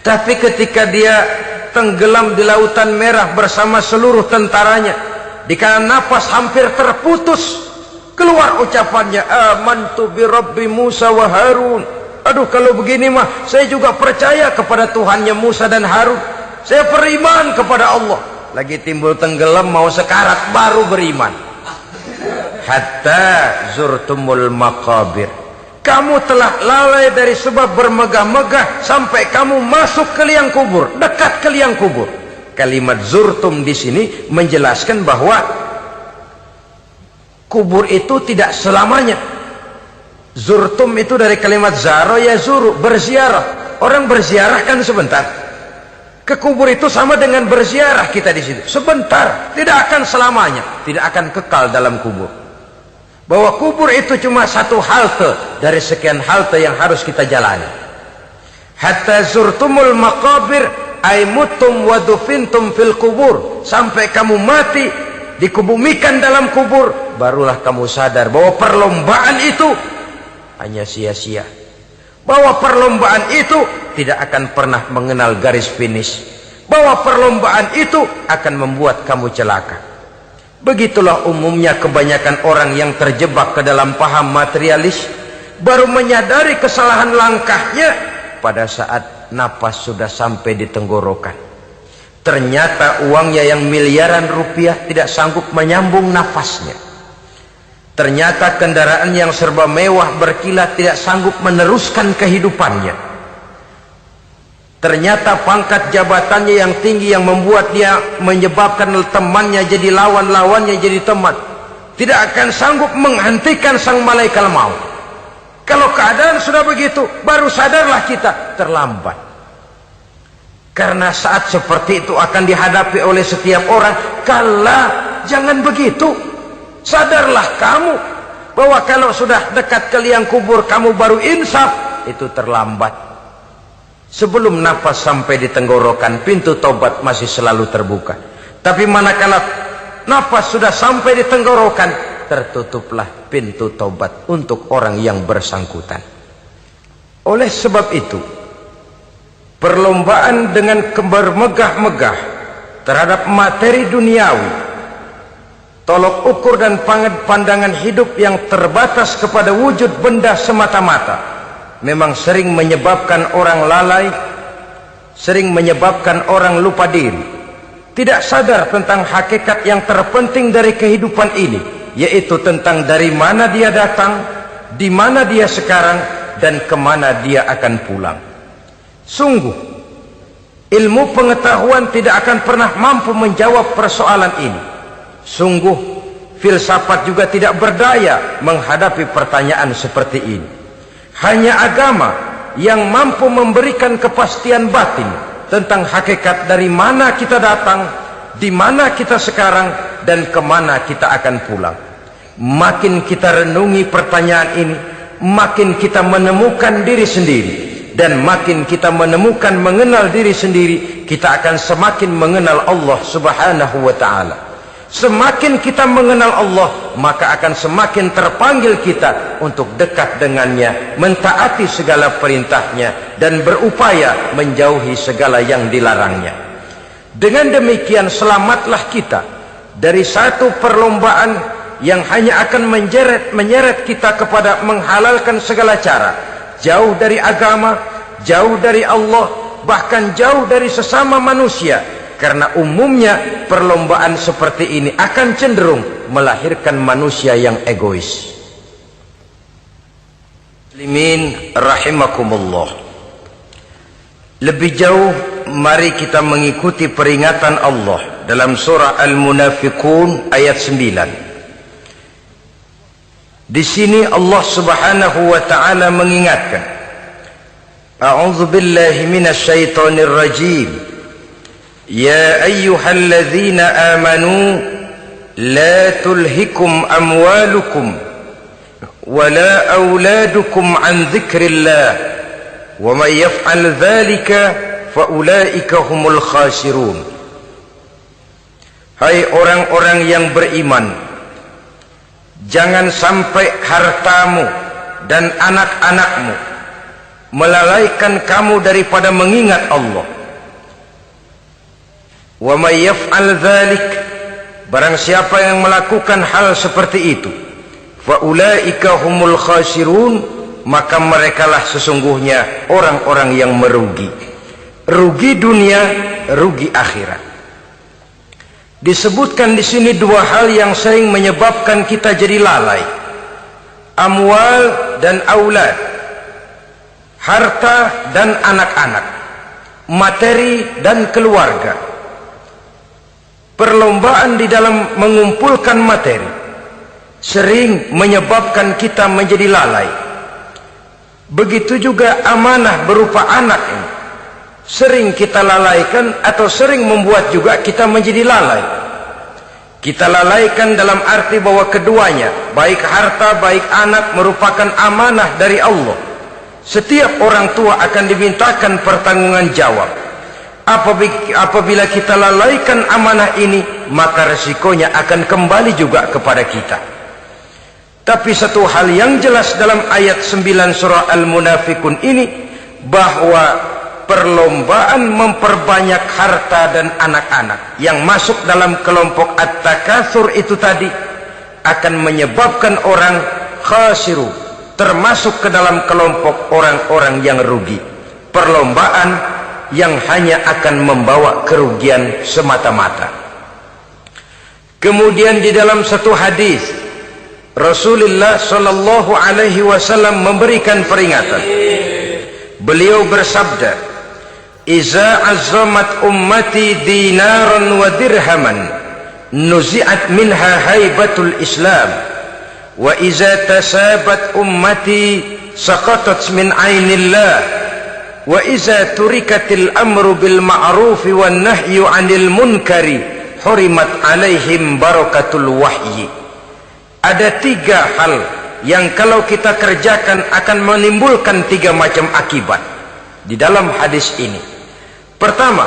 Tapi ketika dia tenggelam di lautan merah bersama seluruh tentaranya, dikala napas hampir terputus, keluar ucapannya, amantu bi Rabbi Musa wa Harun. Aduh, kalau begini mah saya juga percaya kepada Tuhannya Musa dan Harun. Saya beriman kepada Allah. Lagi timbul tenggelam mau sekarat baru beriman. Hatta zurtumul maqabir. Kamu telah lalai dari sebab bermegah-megah sampai kamu masuk ke liang kubur, dekat ke liang kubur. Kalimat zurtum di sini menjelaskan bahwa kubur itu tidak selamanya. Zurtum itu dari kalimat zaro ya zuru, berziarah. Orang berziarah kan sebentar. Ke kubur itu sama dengan berziarah kita di situ. Sebentar, tidak akan selamanya, tidak akan kekal dalam kubur. Bahwa kubur itu cuma satu halte dari sekian halte yang harus kita jalani. Hatta zurtumul maqabir ay mutum wa dufintum fil kubur. Sampai kamu mati, dikubumikan dalam kubur, barulah kamu sadar bahwa perlombaan itu hanya sia-sia. Bahwa perlombaan itu tidak akan pernah mengenal garis finish. Bahwa perlombaan itu akan membuat kamu celaka. Begitulah umumnya kebanyakan orang yang terjebak ke dalam paham materialis, baru menyadari kesalahan langkahnya pada saat napas sudah sampai di tenggorokan. Ternyata uangnya yang miliaran rupiah tidak sanggup menyambung nafasnya. Ternyata kendaraan yang serba mewah berkilat tidak sanggup meneruskan kehidupannya. Ternyata pangkat jabatannya yang tinggi yang membuat dia menyebabkan temannya jadi lawan, lawannya jadi teman, tidak akan sanggup menghentikan sang malaikat maut. Kalau keadaan sudah begitu, baru sadarlah kita terlambat. Karena saat seperti itu akan dihadapi oleh setiap orang. Kala, jangan begitu. Sadarlah kamu bahwa kalau sudah dekat ke liang kubur kamu baru insaf, itu terlambat. Sebelum nafas sampai di tenggorokan, pintu tobat masih selalu terbuka. Tapi manakala nafas sudah sampai di tenggorokan, tertutuplah pintu tobat untuk orang yang bersangkutan. Oleh sebab itu, perlombaan dengan bermegah-megah terhadap materi duniawi, tolok ukur dan pandangan hidup yang terbatas kepada wujud benda semata-mata, memang sering menyebabkan orang lalai, sering menyebabkan orang lupa diri, tidak sadar tentang hakikat yang terpenting dari kehidupan ini, yaitu tentang dari mana dia datang, di mana dia sekarang, dan kemana dia akan pulang. Sungguh, ilmu pengetahuan tidak akan pernah mampu menjawab persoalan ini. Sungguh, filsafat juga tidak berdaya menghadapi pertanyaan seperti ini. Hanya agama yang mampu memberikan kepastian batin tentang hakikat dari mana kita datang, di mana kita sekarang, dan kemana kita akan pulang. Makin kita renungi pertanyaan ini, makin kita menemukan diri sendiri. Dan makin kita menemukan mengenal diri sendiri, kita akan semakin mengenal Allah Subhanahu wa ta'ala. Semakin kita mengenal Allah, maka akan semakin terpanggil kita untuk dekat dengannya, mentaati segala perintahnya, dan berupaya menjauhi segala yang dilarangnya. Dengan demikian selamatlah kita dari satu perlombaan yang hanya akan menyeret kita kepada menghalalkan segala cara, jauh dari agama, jauh dari Allah, bahkan jauh dari sesama manusia. Karena umumnya perlombaan seperti ini akan cenderung melahirkan manusia yang egois. Muslimin rahimakumullah. Lebih jauh, mari kita mengikuti peringatan Allah dalam surah Al-Munafiqun ayat 9. Di sini Allah Subhanahu wa taala mengingatkan, A'udzu billahi minasy syaithanir rajim. Ya ayyuhalladzina amanu la tulhikum amwalukum wala auladukum an dzikrillah wa may yaf'al dzalika fa ulaika humul khasirun. Hai orang-orang yang beriman, jangan sampai hartamu dan anak-anakmu melalaikan kamu daripada mengingat Allah. Wa may yaf'al dzalik, barang siapa yang melakukan hal seperti itu, fa ulaika humul khasirun, maka merekalah sesungguhnya orang-orang yang merugi. Rugi dunia, rugi akhirat. Disebutkan di sini dua hal yang sering menyebabkan kita jadi lalai. Amwal dan aulad. Harta dan anak-anak. Materi dan keluarga. Perlombaan di dalam mengumpulkan materi sering menyebabkan kita menjadi lalai. Begitu juga amanah berupa anak ini sering kita lalaikan atau sering membuat juga kita menjadi lalai. Kita lalaikan dalam arti bahwa keduanya, baik harta baik anak, merupakan amanah dari Allah. Setiap orang tua akan dimintakan pertanggungan jawab. Apabila kita lalaikan amanah ini, maka resikonya akan kembali juga kepada kita. Tapi satu hal yang jelas dalam ayat 9 surah Al-Munafikun ini, bahwa perlombaan memperbanyak harta dan anak-anak yang masuk dalam kelompok at-takatsur itu tadi akan menyebabkan orang khasiru, termasuk ke dalam kelompok orang-orang yang rugi. Perlombaan yang hanya akan membawa kerugian semata-mata. Kemudian di dalam satu hadis Rasulullah sallallahu alaihi wasallam memberikan peringatan. Beliau bersabda, "Iza azzamat ummati dinaran wa dirhaman, nuzi'at minha haibatul Islam, wa iza tasabat ummati saqatat min ainillah." Wa iza turikatil amru bil ma'rufi wan nahyu 'anil munkari hurimat 'alaihim barakatul wahyi. Ada tiga hal yang kalau kita kerjakan akan menimbulkan tiga macam akibat di dalam hadis ini. Pertama,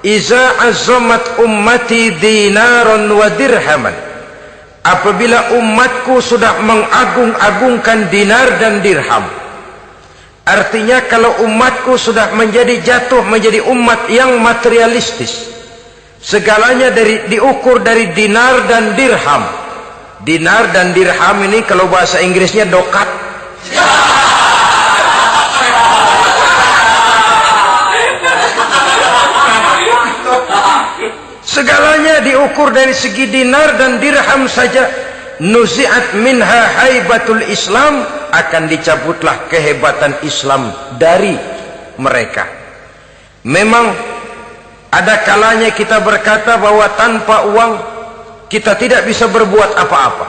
iza azzamat ummati dinaran wa dirhaman. Apabila umatku sudah mengagung-agungkan dinar dan dirham, artinya kalau umatku sudah jatuh menjadi umat yang materialistis, segalanya diukur dari dinar dan dirham. Dinar dan dirham ini kalau bahasa Inggrisnya dokat. Segalanya diukur dari segi dinar dan dirham saja. Nuzi'at minha haibatul Islam, akan dicabutlah kehebatan Islam dari mereka. Memang ada kalanya kita berkata bahwa tanpa uang kita tidak bisa berbuat apa-apa.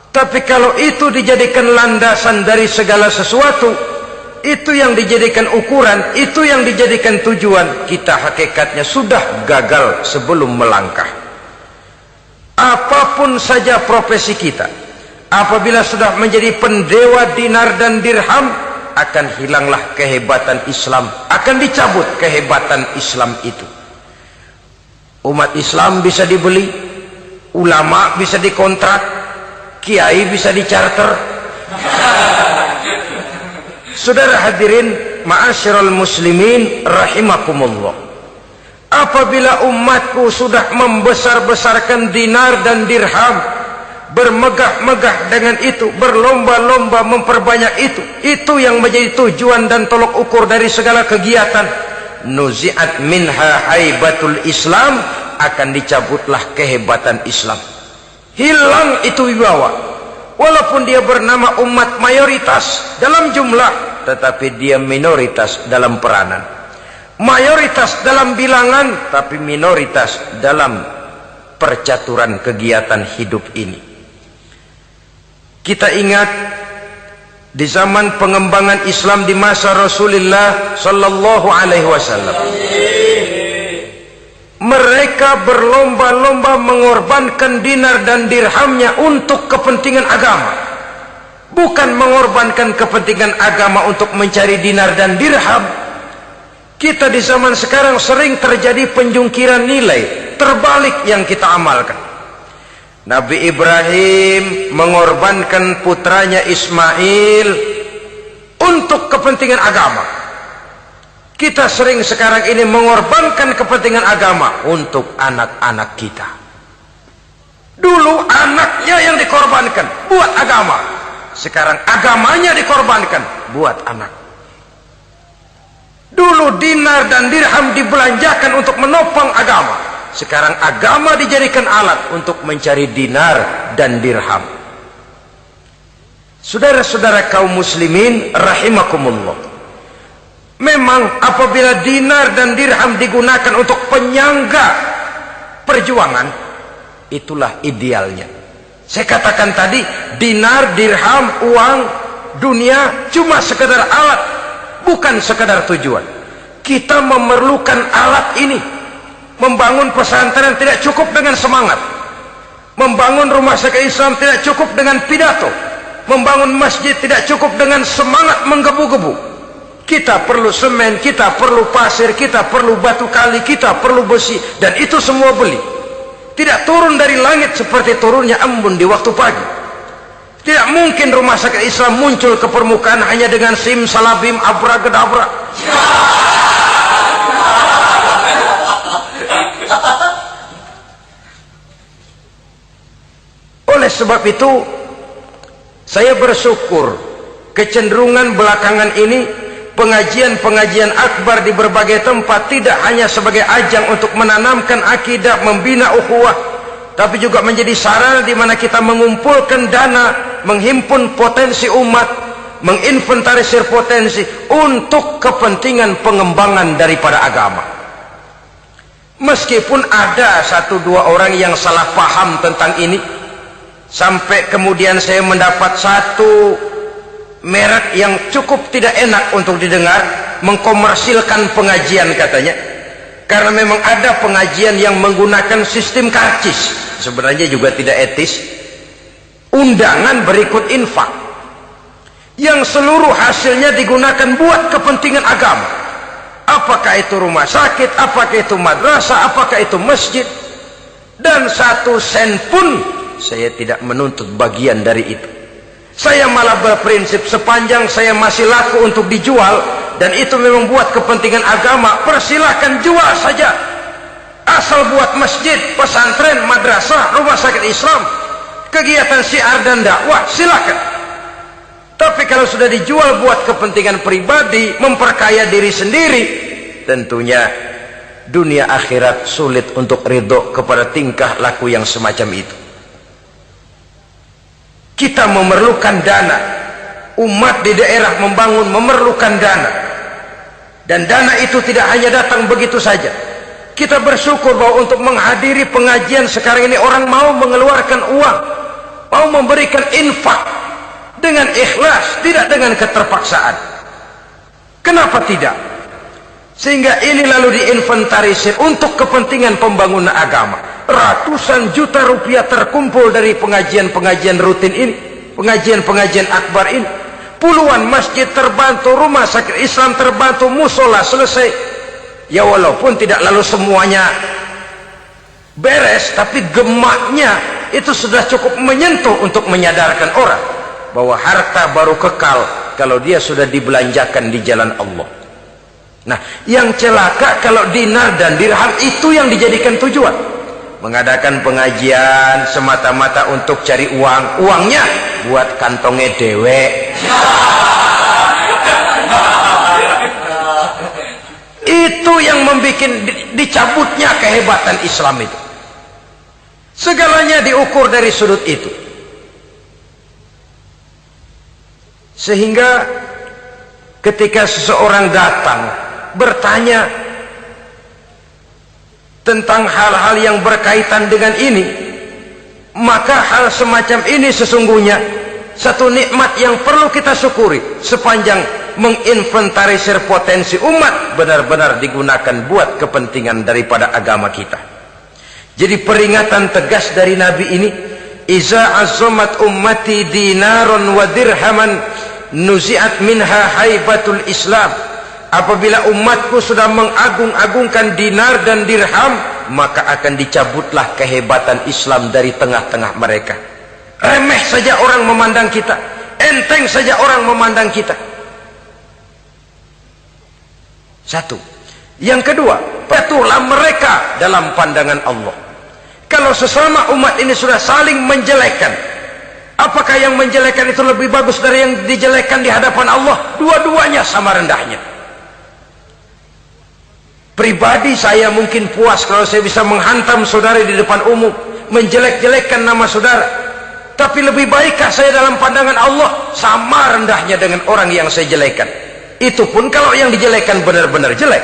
Tapi kalau itu dijadikan landasan dari segala sesuatu, itu yang dijadikan ukuran, itu yang dijadikan tujuan, kita hakikatnya sudah gagal sebelum melangkah. Apapun saja profesi kita, apabila sudah menjadi pendewa dinar dan dirham, akan hilanglah kehebatan Islam, akan dicabut kehebatan Islam itu. Umat Islam bisa dibeli, ulama bisa dikontrak, kiai bisa dicarter. Saudara hadirin ma'asyiral muslimin rahimakumullah, apabila umatku sudah membesar-besarkan dinar dan dirham, bermegah-megah dengan itu, berlomba-lomba memperbanyak itu yang menjadi tujuan dan tolok ukur dari segala kegiatan, nuzi'at minha haibatul Islam, akan dicabutlah kehebatan Islam. Hilang itu wibawa. Walaupun dia bernama umat mayoritas dalam jumlah, tetapi dia minoritas dalam peranan. Mayoritas dalam bilangan, tapi minoritas dalam percaturan kegiatan hidup ini. Kita ingat di zaman pengembangan Islam di masa Rasulullah sallallahu alaihi wasallam, mereka berlomba-lomba mengorbankan dinar dan dirhamnya untuk kepentingan agama, bukan mengorbankan kepentingan agama untuk mencari dinar dan dirham. Kita di zaman sekarang sering terjadi penjungkiran nilai, terbalik yang kita amalkan. Nabi Ibrahim mengorbankan putranya Ismail untuk kepentingan agama. Kita sering sekarang ini mengorbankan kepentingan agama untuk anak-anak kita. Dulu anaknya yang dikorbankan buat agama, sekarang agamanya dikorbankan buat anak. Dulu dinar dan dirham dibelanjakan untuk menopang agama, sekarang agama dijadikan alat untuk mencari dinar dan dirham. Saudara-saudara kaum muslimin rahimakumullah, memang apabila dinar dan dirham digunakan untuk penyangga perjuangan, itulah idealnya. Saya katakan tadi, dinar, dirham, uang, dunia cuma sekedar alat, bukan sekedar tujuan. Kita memerlukan alat ini. Membangun pesantren tidak cukup dengan semangat, membangun rumah sakit Islam tidak cukup dengan pidato, membangun masjid tidak cukup dengan semangat menggebu-gebu. Kita perlu semen, kita perlu pasir, kita perlu batu kali, kita perlu besi, dan itu semua beli. Tidak turun dari langit seperti turunnya embun di waktu pagi. Tidak mungkin rumah sakit Islam muncul ke permukaan hanya dengan sim salabim abracadabra. Oleh sebab itu, saya bersyukur kecenderungan belakangan ini pengajian-pengajian akbar di berbagai tempat tidak hanya sebagai ajang untuk menanamkan akidah, membina ukhuwah, tapi juga menjadi sarana di mana kita mengumpulkan dana, menghimpun potensi umat, menginventarisir potensi untuk kepentingan pengembangan daripada agama. Meskipun ada satu dua orang yang salah paham tentang ini, sampai kemudian saya mendapat satu merek yang cukup tidak enak untuk didengar, mengkomersilkan pengajian katanya, karena memang ada pengajian yang menggunakan sistem karcis, sebenarnya juga tidak etis. Undangan berikut infak yang seluruh hasilnya digunakan buat kepentingan agama, apakah itu rumah sakit, apakah itu madrasah, apakah itu masjid, dan 1 sen pun saya tidak menuntut bagian dari itu. Saya malah berprinsip, sepanjang saya masih laku untuk dijual dan itu memang buat kepentingan agama, persilahkan jual saja, asal buat masjid, pesantren, madrasah, rumah sakit Islam, kegiatan syiar dan dakwah, silakan. Tapi kalau sudah dijual buat kepentingan pribadi, memperkaya diri sendiri, tentunya dunia akhirat sulit untuk ridho kepada tingkah laku yang semacam itu. Kita memerlukan dana, umat di daerah membangun memerlukan dana, dan dana itu tidak hanya datang begitu saja. Kita bersyukur bahwa untuk menghadiri pengajian sekarang ini orang mau mengeluarkan uang, mau memberikan infak dengan ikhlas, tidak dengan keterpaksaan. Kenapa tidak? Sehingga ini lalu diinventarisir untuk kepentingan pembangunan agama. Ratusan juta rupiah terkumpul dari pengajian-pengajian rutin ini, pengajian-pengajian akbar ini. Puluhan masjid terbantu, rumah sakit Islam terbantu, musola selesai. Ya walaupun tidak lalu semuanya beres, tapi gemaknya itu sudah cukup menyentuh untuk menyadarkan orang bahwa harta baru kekal kalau dia sudah dibelanjakan di jalan Allah. Nah, yang celaka kalau dinar dan dirham itu yang dijadikan tujuan. Mengadakan pengajian semata-mata untuk cari uang, uangnya buat kantongnya dewe. Itu yang membuat dicabutnya kehebatan Islam itu. Segalanya diukur dari sudut itu. Sehingga ketika seseorang datang bertanya tentang hal-hal yang berkaitan dengan ini, maka hal semacam ini sesungguhnya satu nikmat yang perlu kita syukuri sepanjang menginventarisir potensi umat benar-benar digunakan buat kepentingan daripada agama kita. Jadi peringatan tegas dari Nabi ini, iza azzamat ummati dinaron wa dirhaman nuzi'at minha haibatul Islam. Apabila umatku sudah mengagung-agungkan dinar dan dirham, maka akan dicabutlah kehebatan Islam dari tengah-tengah mereka. Remeh saja orang memandang kita, enteng saja orang memandang kita. Satu. Yang kedua, patuhlah mereka dalam pandangan Allah. Kalau sesama umat ini sudah saling menjelekkan, apakah yang menjelekkan itu lebih bagus dari yang dijelekkan di hadapan Allah? Dua-duanya sama rendahnya. Pribadi saya mungkin puas kalau saya bisa menghantam saudara di depan umum, menjelek-jelekkan nama saudara. Tapi lebih baikkah saya dalam pandangan Allah? Sama rendahnya dengan orang yang saya jelekkan. Itu pun kalau yang dijelekan benar-benar jelek.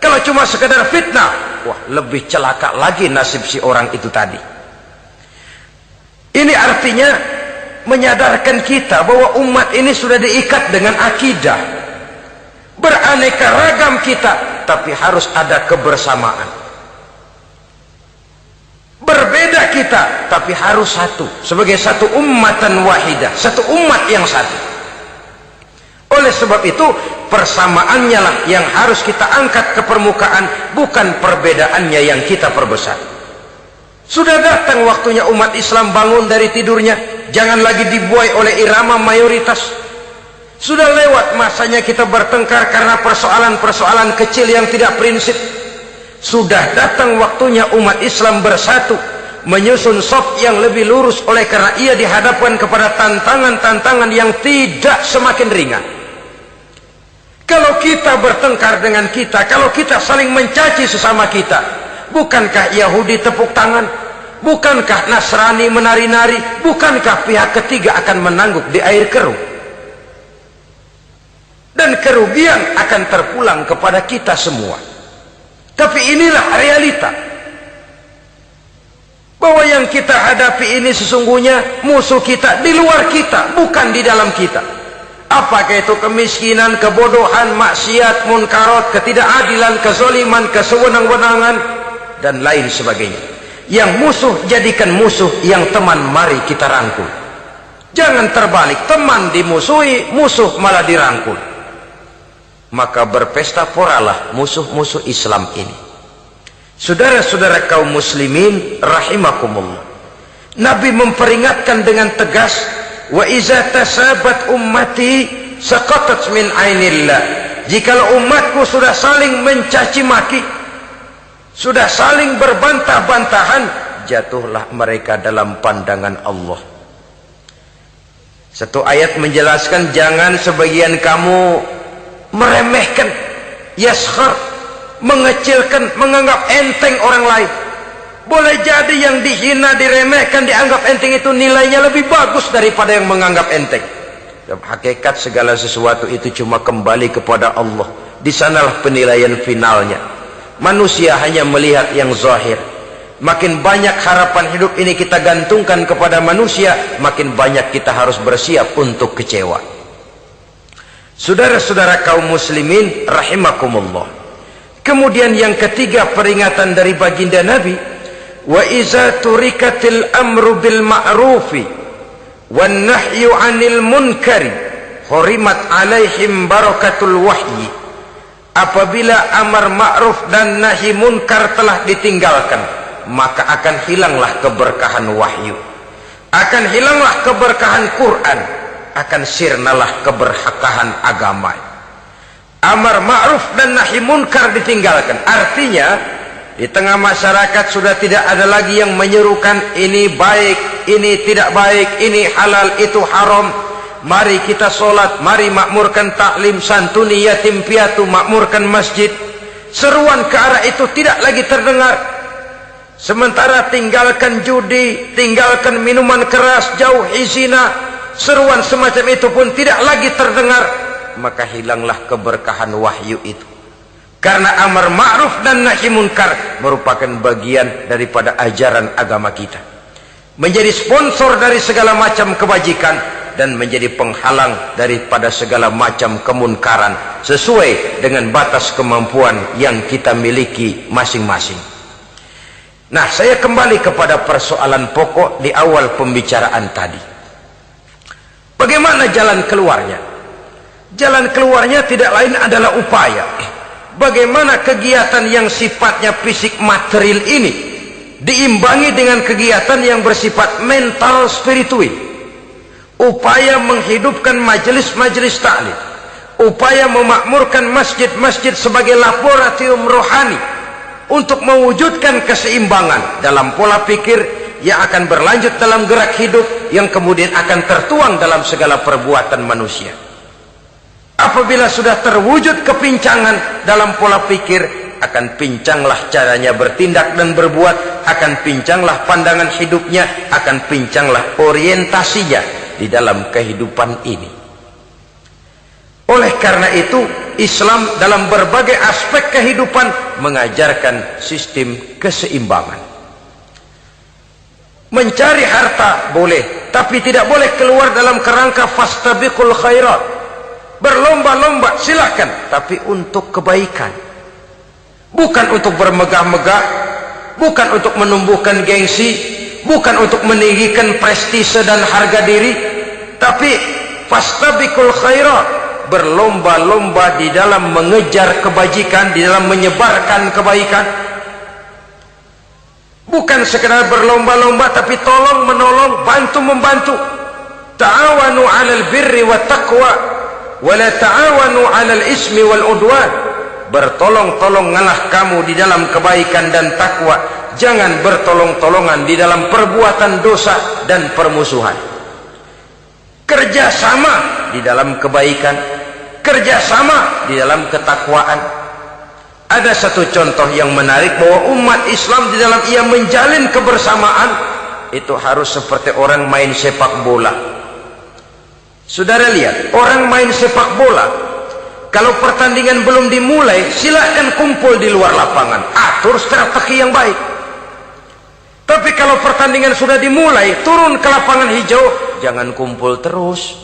Kalau cuma sekedar fitnah, wah, lebih celaka lagi nasib si orang itu tadi. Ini artinya menyadarkan kita bahwa umat ini sudah diikat dengan akidah. Beraneka ragam kita, tapi harus ada kebersamaan. Berbeda kita, tapi harus satu. Sebagai satu ummatan wahidah, satu umat yang satu. Oleh sebab itu, persamaannya lah yang harus kita angkat ke permukaan, bukan perbedaannya yang kita perbesar. Sudah datang waktunya umat Islam bangun dari tidurnya, jangan lagi dibuai oleh irama mayoritas. Sudah lewat masanya kita bertengkar karena persoalan-persoalan kecil yang tidak prinsip. Sudah datang waktunya umat Islam bersatu, menyusun saf yang lebih lurus, oleh karena ia dihadapkan kepada tantangan-tantangan yang tidak semakin ringan. Kalau kita bertengkar dengan kita, kalau kita saling mencaci sesama kita, bukankah Yahudi tepuk tangan? Bukankah Nasrani menari-nari? Bukankah pihak ketiga akan menangguk di air keruh? Dan kerugian akan terpulang kepada kita semua. Tapi inilah realita, bahwa yang kita hadapi ini sesungguhnya musuh kita di luar kita, bukan di dalam kita. Apakah itu kemiskinan, kebodohan, maksiat, munkarat, ketidakadilan, kezaliman, kesewenang-wenangan, dan lain sebagainya. Yang musuh jadikan musuh, yang teman mari kita rangkul. Jangan terbalik, teman dimusuhi, musuh malah dirangkul. Maka berpesta poralah musuh-musuh Islam ini. Saudara-saudara kaum muslimin rahimakumullah, Nabi memperingatkan dengan tegas, wa iza tasabat ummati saqatat min ainillah. Jikalau umatku sudah saling mencaci maki, sudah saling berbantah-bantahan, jatuhlah mereka dalam pandangan Allah. Satu ayat menjelaskan, jangan sebagian kamu meremehkan, yaskhar, mengecilkan, menganggap enteng orang lain. Boleh jadi yang dihina, diremehkan, dianggap enteng itu nilainya lebih bagus daripada yang menganggap enteng. Dalam hakikat segala sesuatu itu cuma kembali kepada Allah. Di sanalah penilaian finalnya. Manusia hanya melihat yang zahir. Makin banyak harapan hidup ini kita gantungkan kepada manusia, makin banyak kita harus bersiap untuk kecewa. Saudara-saudara kaum muslimin rahimakumullah. Kemudian yang ketiga peringatan dari baginda Nabi, wa iza turikatil amru bil ma'rufi wan nahyu 'anil munkari hurimat 'alaihim barakatul wahyi. Apabila amar ma'ruf dan nahi munkar telah ditinggalkan, maka akan hilanglah keberkahan wahyu, akan hilanglah keberkahan Quran, akan sirnalah keberkahan agama. Amar ma'ruf dan nahi munkar ditinggalkan, artinya di tengah masyarakat sudah tidak ada lagi yang menyerukan ini baik, ini tidak baik, ini halal, itu haram. Mari kita sholat, mari makmurkan taklim, santuni yatim piatu, makmurkan masjid. Seruan ke arah itu tidak lagi terdengar. Sementara tinggalkan judi, tinggalkan minuman keras, jauhi zina, seruan semacam itu pun tidak lagi terdengar. Maka hilanglah keberkahan wahyu itu. Karena amar ma'ruf dan nahi munkar merupakan bagian daripada ajaran agama kita. Menjadi sponsor dari segala macam kebajikan, dan menjadi penghalang daripada segala macam kemunkaran sesuai dengan batas kemampuan yang kita miliki masing-masing. Nah, saya kembali kepada persoalan pokok di awal pembicaraan tadi. Bagaimana jalan keluarnya? Jalan keluarnya tidak lain adalah upaya. Bagaimana kegiatan yang sifatnya fisik material ini diimbangi dengan kegiatan yang bersifat mental spiritual. Upaya menghidupkan majelis-majelis taklim, upaya memakmurkan masjid-masjid sebagai laboratorium rohani untuk mewujudkan keseimbangan dalam pola pikir yang akan berlanjut dalam gerak hidup yang kemudian akan tertuang dalam segala perbuatan manusia. Apabila sudah terwujud kepincangan dalam pola pikir, akan pincanglah caranya bertindak dan berbuat, akan pincanglah pandangan hidupnya, akan pincanglah orientasinya di dalam kehidupan ini. Oleh karena itu, Islam dalam berbagai aspek kehidupan mengajarkan sistem keseimbangan. Mencari harta boleh, tapi tidak boleh keluar dalam kerangka fastabiqul khairat. Berlomba-lomba silahkan, tapi untuk kebaikan. Bukan untuk bermegah-megah, bukan untuk menumbuhkan gengsi, bukan untuk meninggikan prestise dan harga diri, tapi fastabiqul khairat, berlomba-lomba di dalam mengejar kebajikan, di dalam menyebarkan kebaikan. Bukan sekedar berlomba-lomba, tapi tolong menolong, bantu membantu. Ta'awanu 'alal birri wat taqwa wa la ta'awanu 'alal ismi wal udwan. Bertolong-tolonganlah kamu di dalam kebaikan dan takwa, jangan bertolong-tolongan di dalam perbuatan dosa dan permusuhan. Kerjasama di dalam kebaikan, kerjasama di dalam ketakwaan. Ada satu contoh yang menarik bahwa umat Islam di dalam ia menjalin kebersamaan itu harus seperti orang main sepak bola. Saudara lihat, orang main sepak bola, kalau pertandingan belum dimulai, silahkan kumpul di luar lapangan, atur strategi yang baik. Tapi kalau pertandingan sudah dimulai, turun ke lapangan hijau, jangan kumpul terus.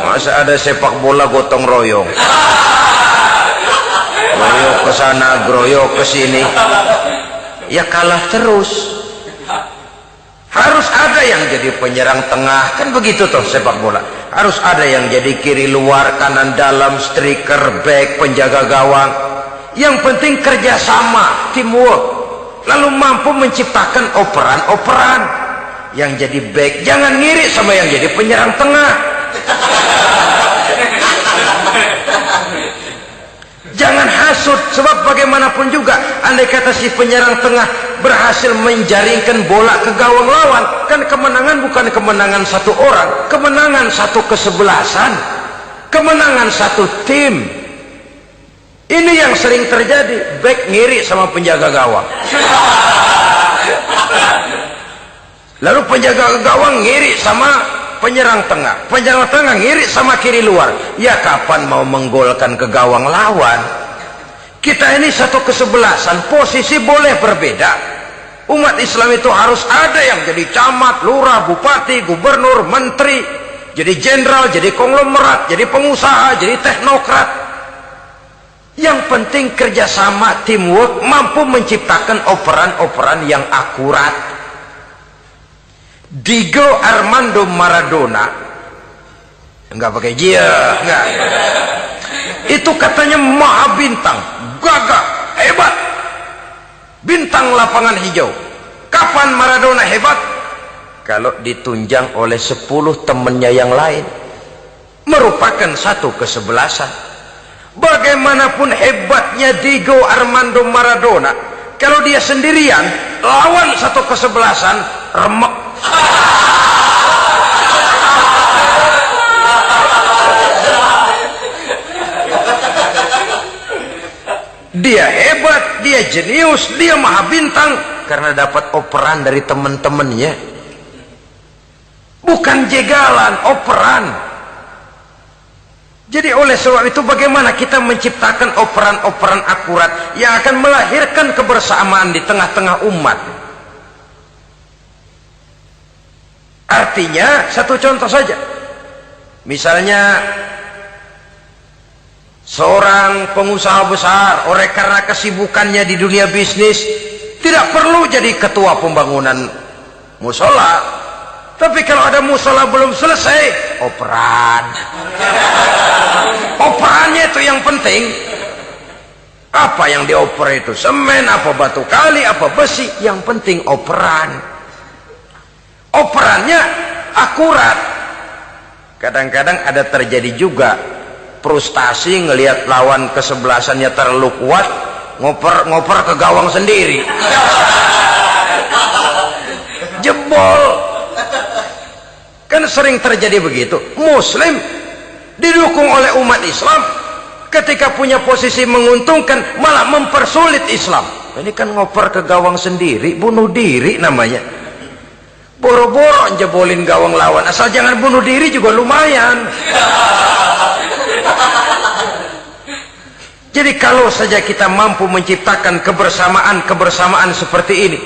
Masa ada sepak bola gotong royong, groyok ke sana, groyok ke sini, ya kalah terus. Harus ada yang jadi penyerang tengah, kan begitu toh sepak bola. Harus ada yang jadi kiri luar, kanan dalam, striker, back, penjaga gawang. Yang penting kerjasama, teamwork, lalu mampu menciptakan operan-operan. Yang jadi back jangan ngiri sama yang jadi penyerang tengah. Jangan hasut, sebab bagaimanapun juga andai kata si penyerang tengah berhasil menjaringkan bola ke gawang lawan, kan kemenangan bukan kemenangan satu orang, kemenangan satu kesebelasan, kemenangan satu tim. Ini yang sering terjadi, back ngiri sama penjaga gawang, lalu penjaga gawang ngiri sama penyerang tengah, penyerang tengah ngiri sama kiri luar. Ya kapan mau menggolkan ke gawang lawan? Kita ini satu kesebelasan, posisi boleh berbeda. Umat Islam itu harus ada yang jadi camat, lurah, bupati, gubernur, menteri, jadi jenderal, jadi konglomerat, jadi pengusaha, jadi teknokrat. Yang penting kerjasama, teamwork, mampu menciptakan operan-operan yang akurat. Diego Armando Maradona, enggak pakai dia, enggak. Itu katanya maha bintang, gagah, hebat, bintang lapangan hijau. Kapan Maradona hebat? Kalau ditunjang oleh 10 temannya yang lain, merupakan satu kesebelasan. Bagaimanapun hebatnya Diego Armando Maradona, kalau dia sendirian lawan satu kesebelasan, remek. Dia hebat, dia jenius, dia maha bintang karena dapat operan dari teman-temannya. Bukan jegalan, operan. Jadi oleh sebab itu bagaimana kita menciptakan operan-operan akurat yang akan melahirkan kebersamaan di tengah-tengah umat. Artinya satu contoh saja, misalnya seorang pengusaha besar, oleh karena kesibukannya di dunia bisnis tidak perlu jadi ketua pembangunan musola, tapi kalau ada musola belum selesai, operan. Operannya itu yang penting. Apa yang dioper itu? Semen, apa batu kali, apa besi? Yang penting operan. Operannya akurat. Kadang-kadang ada terjadi juga frustasi ngelihat lawan kesebelasannya terlalu kuat, ngoper ke gawang sendiri. Jebol. Kan sering terjadi begitu. Muslim didukung oleh umat Islam, ketika punya posisi menguntungkan malah mempersulit Islam. Ini kan ngoper ke gawang sendiri, bunuh diri namanya. Boro-boro jebolin gawang lawan, asal jangan bunuh diri juga lumayan. Jadi kalau saja kita mampu menciptakan kebersamaan seperti ini,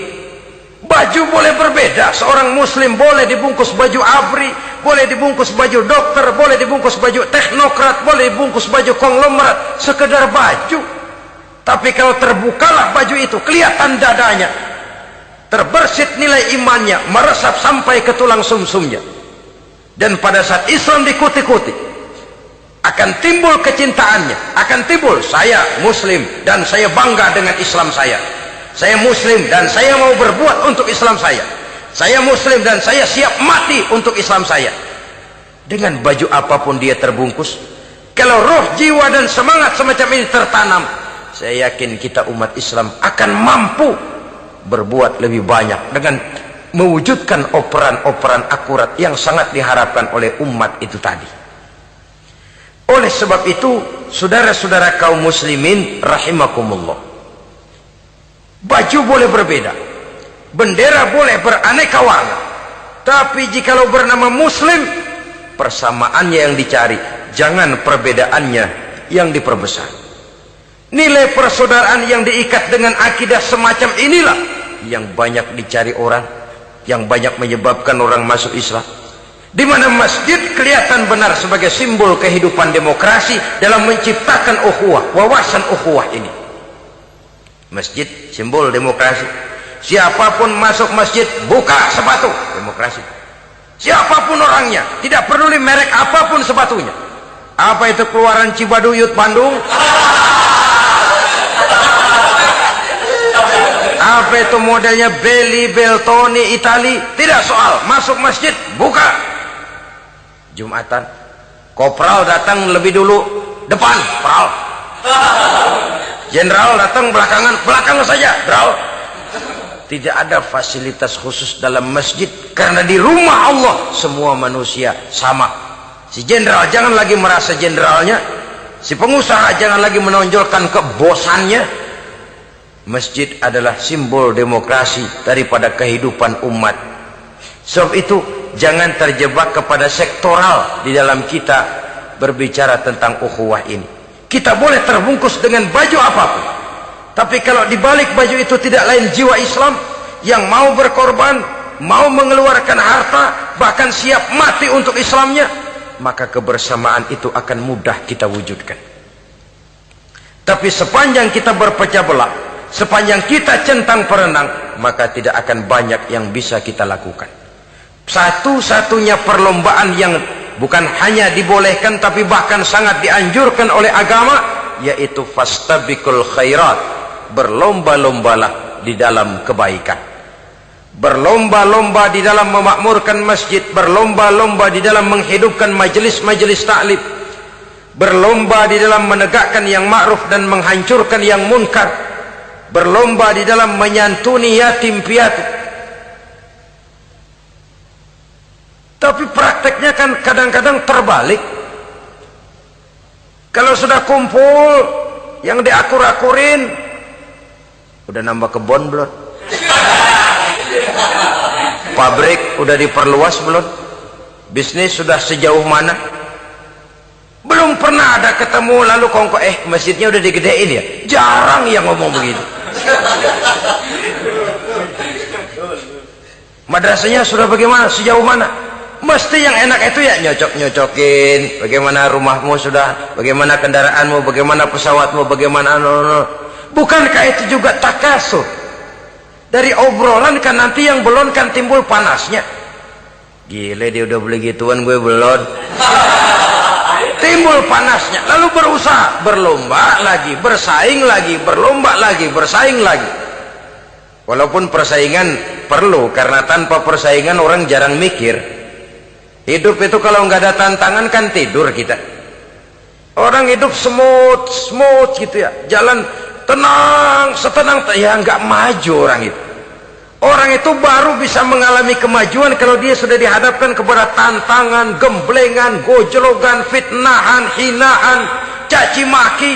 baju boleh berbeda. Seorang muslim boleh dibungkus baju ABRI, boleh dibungkus baju dokter, boleh dibungkus baju teknokrat, boleh dibungkus baju konglomerat, sekedar baju. Tapi kalau terbukalah baju itu, kelihatan dadanya, terbersit nilai imannya, meresap sampai ke tulang sumsumnya, dan pada saat Islam dikuti-kuti, akan timbul kecintaannya, akan timbul, saya muslim dan saya bangga dengan Islam saya muslim dan saya mau berbuat untuk Islam saya muslim dan saya siap mati untuk Islam saya. Dengan baju apapun dia terbungkus, kalau roh, jiwa dan semangat semacam ini tertanam, saya yakin kita umat Islam akan mampu berbuat lebih banyak dengan mewujudkan operan-operan akurat yang sangat diharapkan oleh umat itu tadi. Oleh sebab itu, saudara-saudara kaum muslimin rahimakumullah, baju boleh berbeda, bendera boleh beraneka warna, tapi jikalau bernama muslim, persamaannya yang dicari, jangan perbedaannya yang diperbesar. Nilai persaudaraan yang diikat dengan akidah semacam inilah yang banyak dicari orang, yang banyak menyebabkan orang masuk Islam. Di mana masjid kelihatan benar sebagai simbol kehidupan demokrasi dalam menciptakan ukhuwah, wawasan ukhuwah ini. Masjid simbol demokrasi. Siapapun masuk masjid buka sepatu, demokrasi. Siapapun orangnya, tidak peduli merek apapun sepatunya. Apa itu keluaran Cibaduyut Bandung? Apa itu modelnya Belli, Beltoni, Itali? Tidak soal, masuk masjid buka. Jumatan, kopral datang lebih dulu depan, pral. Jenderal datang belakang saja, Dral. Tidak ada fasilitas khusus dalam masjid, karena di rumah Allah semua manusia sama. Si jenderal jangan lagi merasa jenderalnya, si pengusaha jangan lagi menonjolkan kebosannya. Masjid adalah simbol demokrasi daripada kehidupan umat. Sebab itu jangan terjebak kepada sektoral di dalam kita berbicara tentang ukhuwah ini. Kita boleh terbungkus dengan baju apapun, tapi kalau di balik baju itu tidak lain jiwa Islam yang mau berkorban, mau mengeluarkan harta, bahkan siap mati untuk Islamnya, maka kebersamaan itu akan mudah kita wujudkan. Tapi sepanjang kita berpecah belah, sepanjang kita centang perenang, maka tidak akan banyak yang bisa kita lakukan. Satu-satunya perlombaan yang bukan hanya dibolehkan tapi bahkan sangat dianjurkan oleh agama, yaitu fastabiqul khairat, berlomba-lombalah di dalam kebaikan, berlomba-lomba di dalam memakmurkan masjid, berlomba-lomba di dalam menghidupkan majelis-majelis ta'lim, berlomba di dalam menegakkan yang ma'ruf dan menghancurkan yang munkar, berlomba di dalam menyantuni yatim piatu. Tapi prakteknya kan kadang-kadang terbalik. Kalau sudah kumpul yang diakur-akurin, udah nambah kebon belum? Pabrik udah diperluas belum? Bisnis sudah sejauh mana? Belum pernah ada ketemu lalu kongko, masjidnya udah digedein ya? Jarang yang ngomong begitu. Madrasahnya sudah bagaimana, sejauh mana? Mesti yang enak itu ya nyocok-nyocokin. Bagaimana rumahmu sudah, bagaimana kendaraanmu, bagaimana pesawatmu, bagaimana bukankah itu juga takasur? Dari obrolan kan nanti yang belum kan timbul panasnya. Gile dia udah beli gituan, gue belum. Timbul panasnya, lalu berusaha, berlomba lagi, bersaing lagi, berlomba lagi, bersaing lagi. Walaupun persaingan perlu, karena tanpa persaingan orang jarang mikir. Hidup itu kalau nggak ada tantangan kan tidur kita. Orang hidup smooth gitu ya, jalan tenang, setenang ya nggak maju orang itu. Orang itu baru bisa mengalami kemajuan kalau dia sudah dihadapkan kepada tantangan, gemblengan, gojlogan, fitnahan, hinaan, caci maki.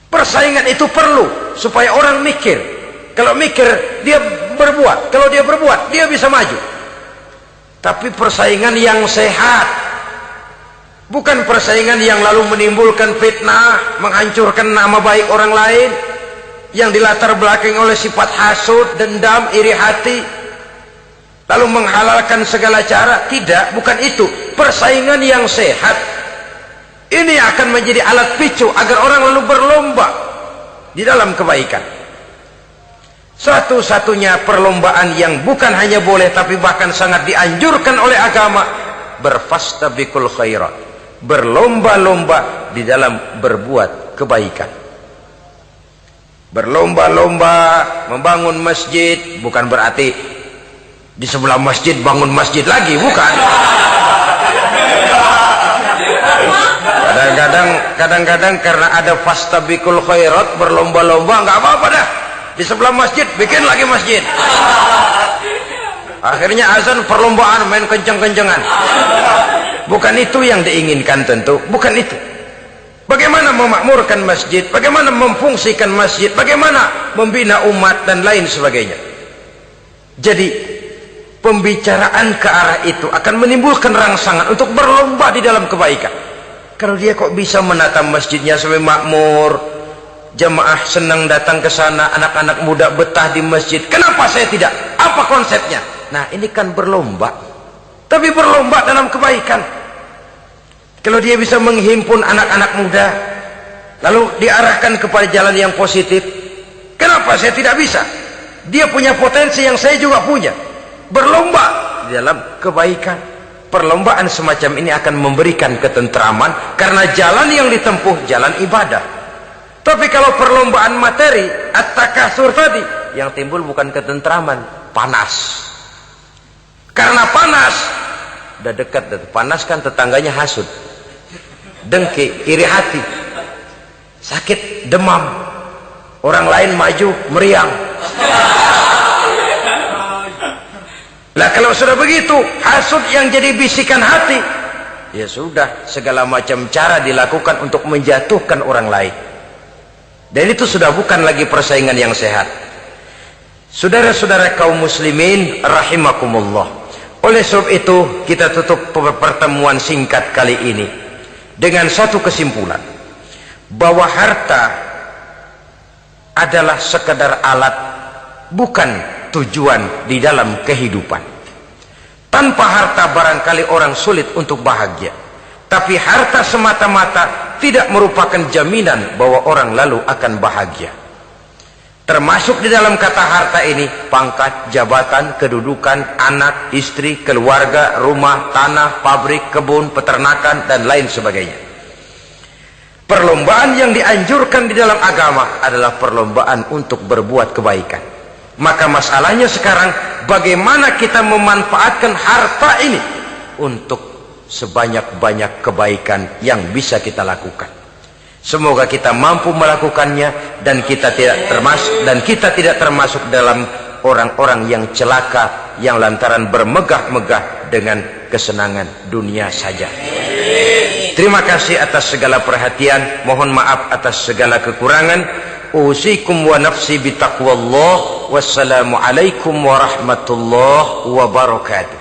Persaingan itu perlu supaya orang mikir. Kalau mikir dia berbuat, kalau dia berbuat dia bisa maju. Tapi persaingan yang sehat, bukan persaingan yang lalu menimbulkan fitnah, menghancurkan nama baik orang lain, yang dilatar belakangi oleh sifat hasud, dendam, iri hati, lalu menghalalkan segala cara. Tidak, bukan itu. Persaingan yang sehat ini akan menjadi alat picu agar orang lalu berlomba di dalam kebaikan. Satu-satunya perlombaan yang bukan hanya boleh tapi bahkan sangat dianjurkan oleh agama, berfastabiqul khairat, berlomba-lomba di dalam berbuat kebaikan. Berlomba-lomba membangun masjid, bukan berarti di sebelah masjid bangun masjid lagi, bukan. Kadang-kadang karena ada fastabiqul khairat, berlomba-lomba, nggak apa-apa dah. Di sebelah masjid bikin lagi masjid. Akhirnya azan perlombaan main kenceng-kencengan. Bukan itu yang diinginkan tentu, bukan itu. Bagaimana memakmurkan masjid, bagaimana memfungsikan masjid, bagaimana membina umat dan lain sebagainya. Jadi pembicaraan ke arah itu akan menimbulkan rangsangan untuk berlomba di dalam kebaikan. Kalau dia kok bisa menata masjidnya sampai makmur, jamaah senang datang ke sana, anak-anak muda betah di masjid, kenapa saya tidak? Apa konsepnya? Nah, ini kan berlomba, tapi berlomba dalam kebaikan. Kalau dia bisa menghimpun anak-anak muda lalu diarahkan kepada jalan yang positif, kenapa saya tidak bisa? Dia punya potensi yang saya juga punya. Berlomba di dalam kebaikan. Perlombaan semacam ini akan memberikan ketentraman karena jalan yang ditempuh jalan ibadah. Tapi kalau perlombaan materi, at-takasur tadi, yang timbul bukan ketentraman, panas. Karena panas, udah dekat, panas kan tetangganya hasud, dengki, iri hati, sakit, demam, orang lain maju, meriang. Lah kalau sudah begitu, hasud yang jadi bisikan hati, ya sudah, segala macam cara dilakukan untuk menjatuhkan orang lain. Dan itu sudah bukan lagi persaingan yang sehat. Saudara-saudara kaum muslimin rahimakumullah. Oleh sebab itu kita tutup pertemuan singkat kali ini dengan satu kesimpulan, bahwa harta adalah sekedar alat, bukan tujuan di dalam kehidupan. Tanpa harta barangkali orang sulit untuk bahagia, tapi harta semata-mata tidak merupakan jaminan bahwa orang lalu akan bahagia. Termasuk di dalam kata harta ini pangkat, jabatan, kedudukan, anak, istri, keluarga, rumah, tanah, pabrik, kebun, peternakan, dan lain sebagainya. Perlombaan yang dianjurkan di dalam agama adalah perlombaan untuk berbuat kebaikan. Maka masalahnya sekarang, bagaimana kita memanfaatkan harta ini untuk sebanyak-banyak kebaikan yang bisa kita lakukan. Semoga kita mampu melakukannya dan kita tidak termasuk dalam orang-orang yang celaka yang lantaran bermegah-megah dengan kesenangan dunia saja. Terima kasih atas segala perhatian, mohon maaf atas segala kekurangan. Usikum wa nafsi bitaqwallah. Wassalamualaikum warahmatullahi wabarakatuh.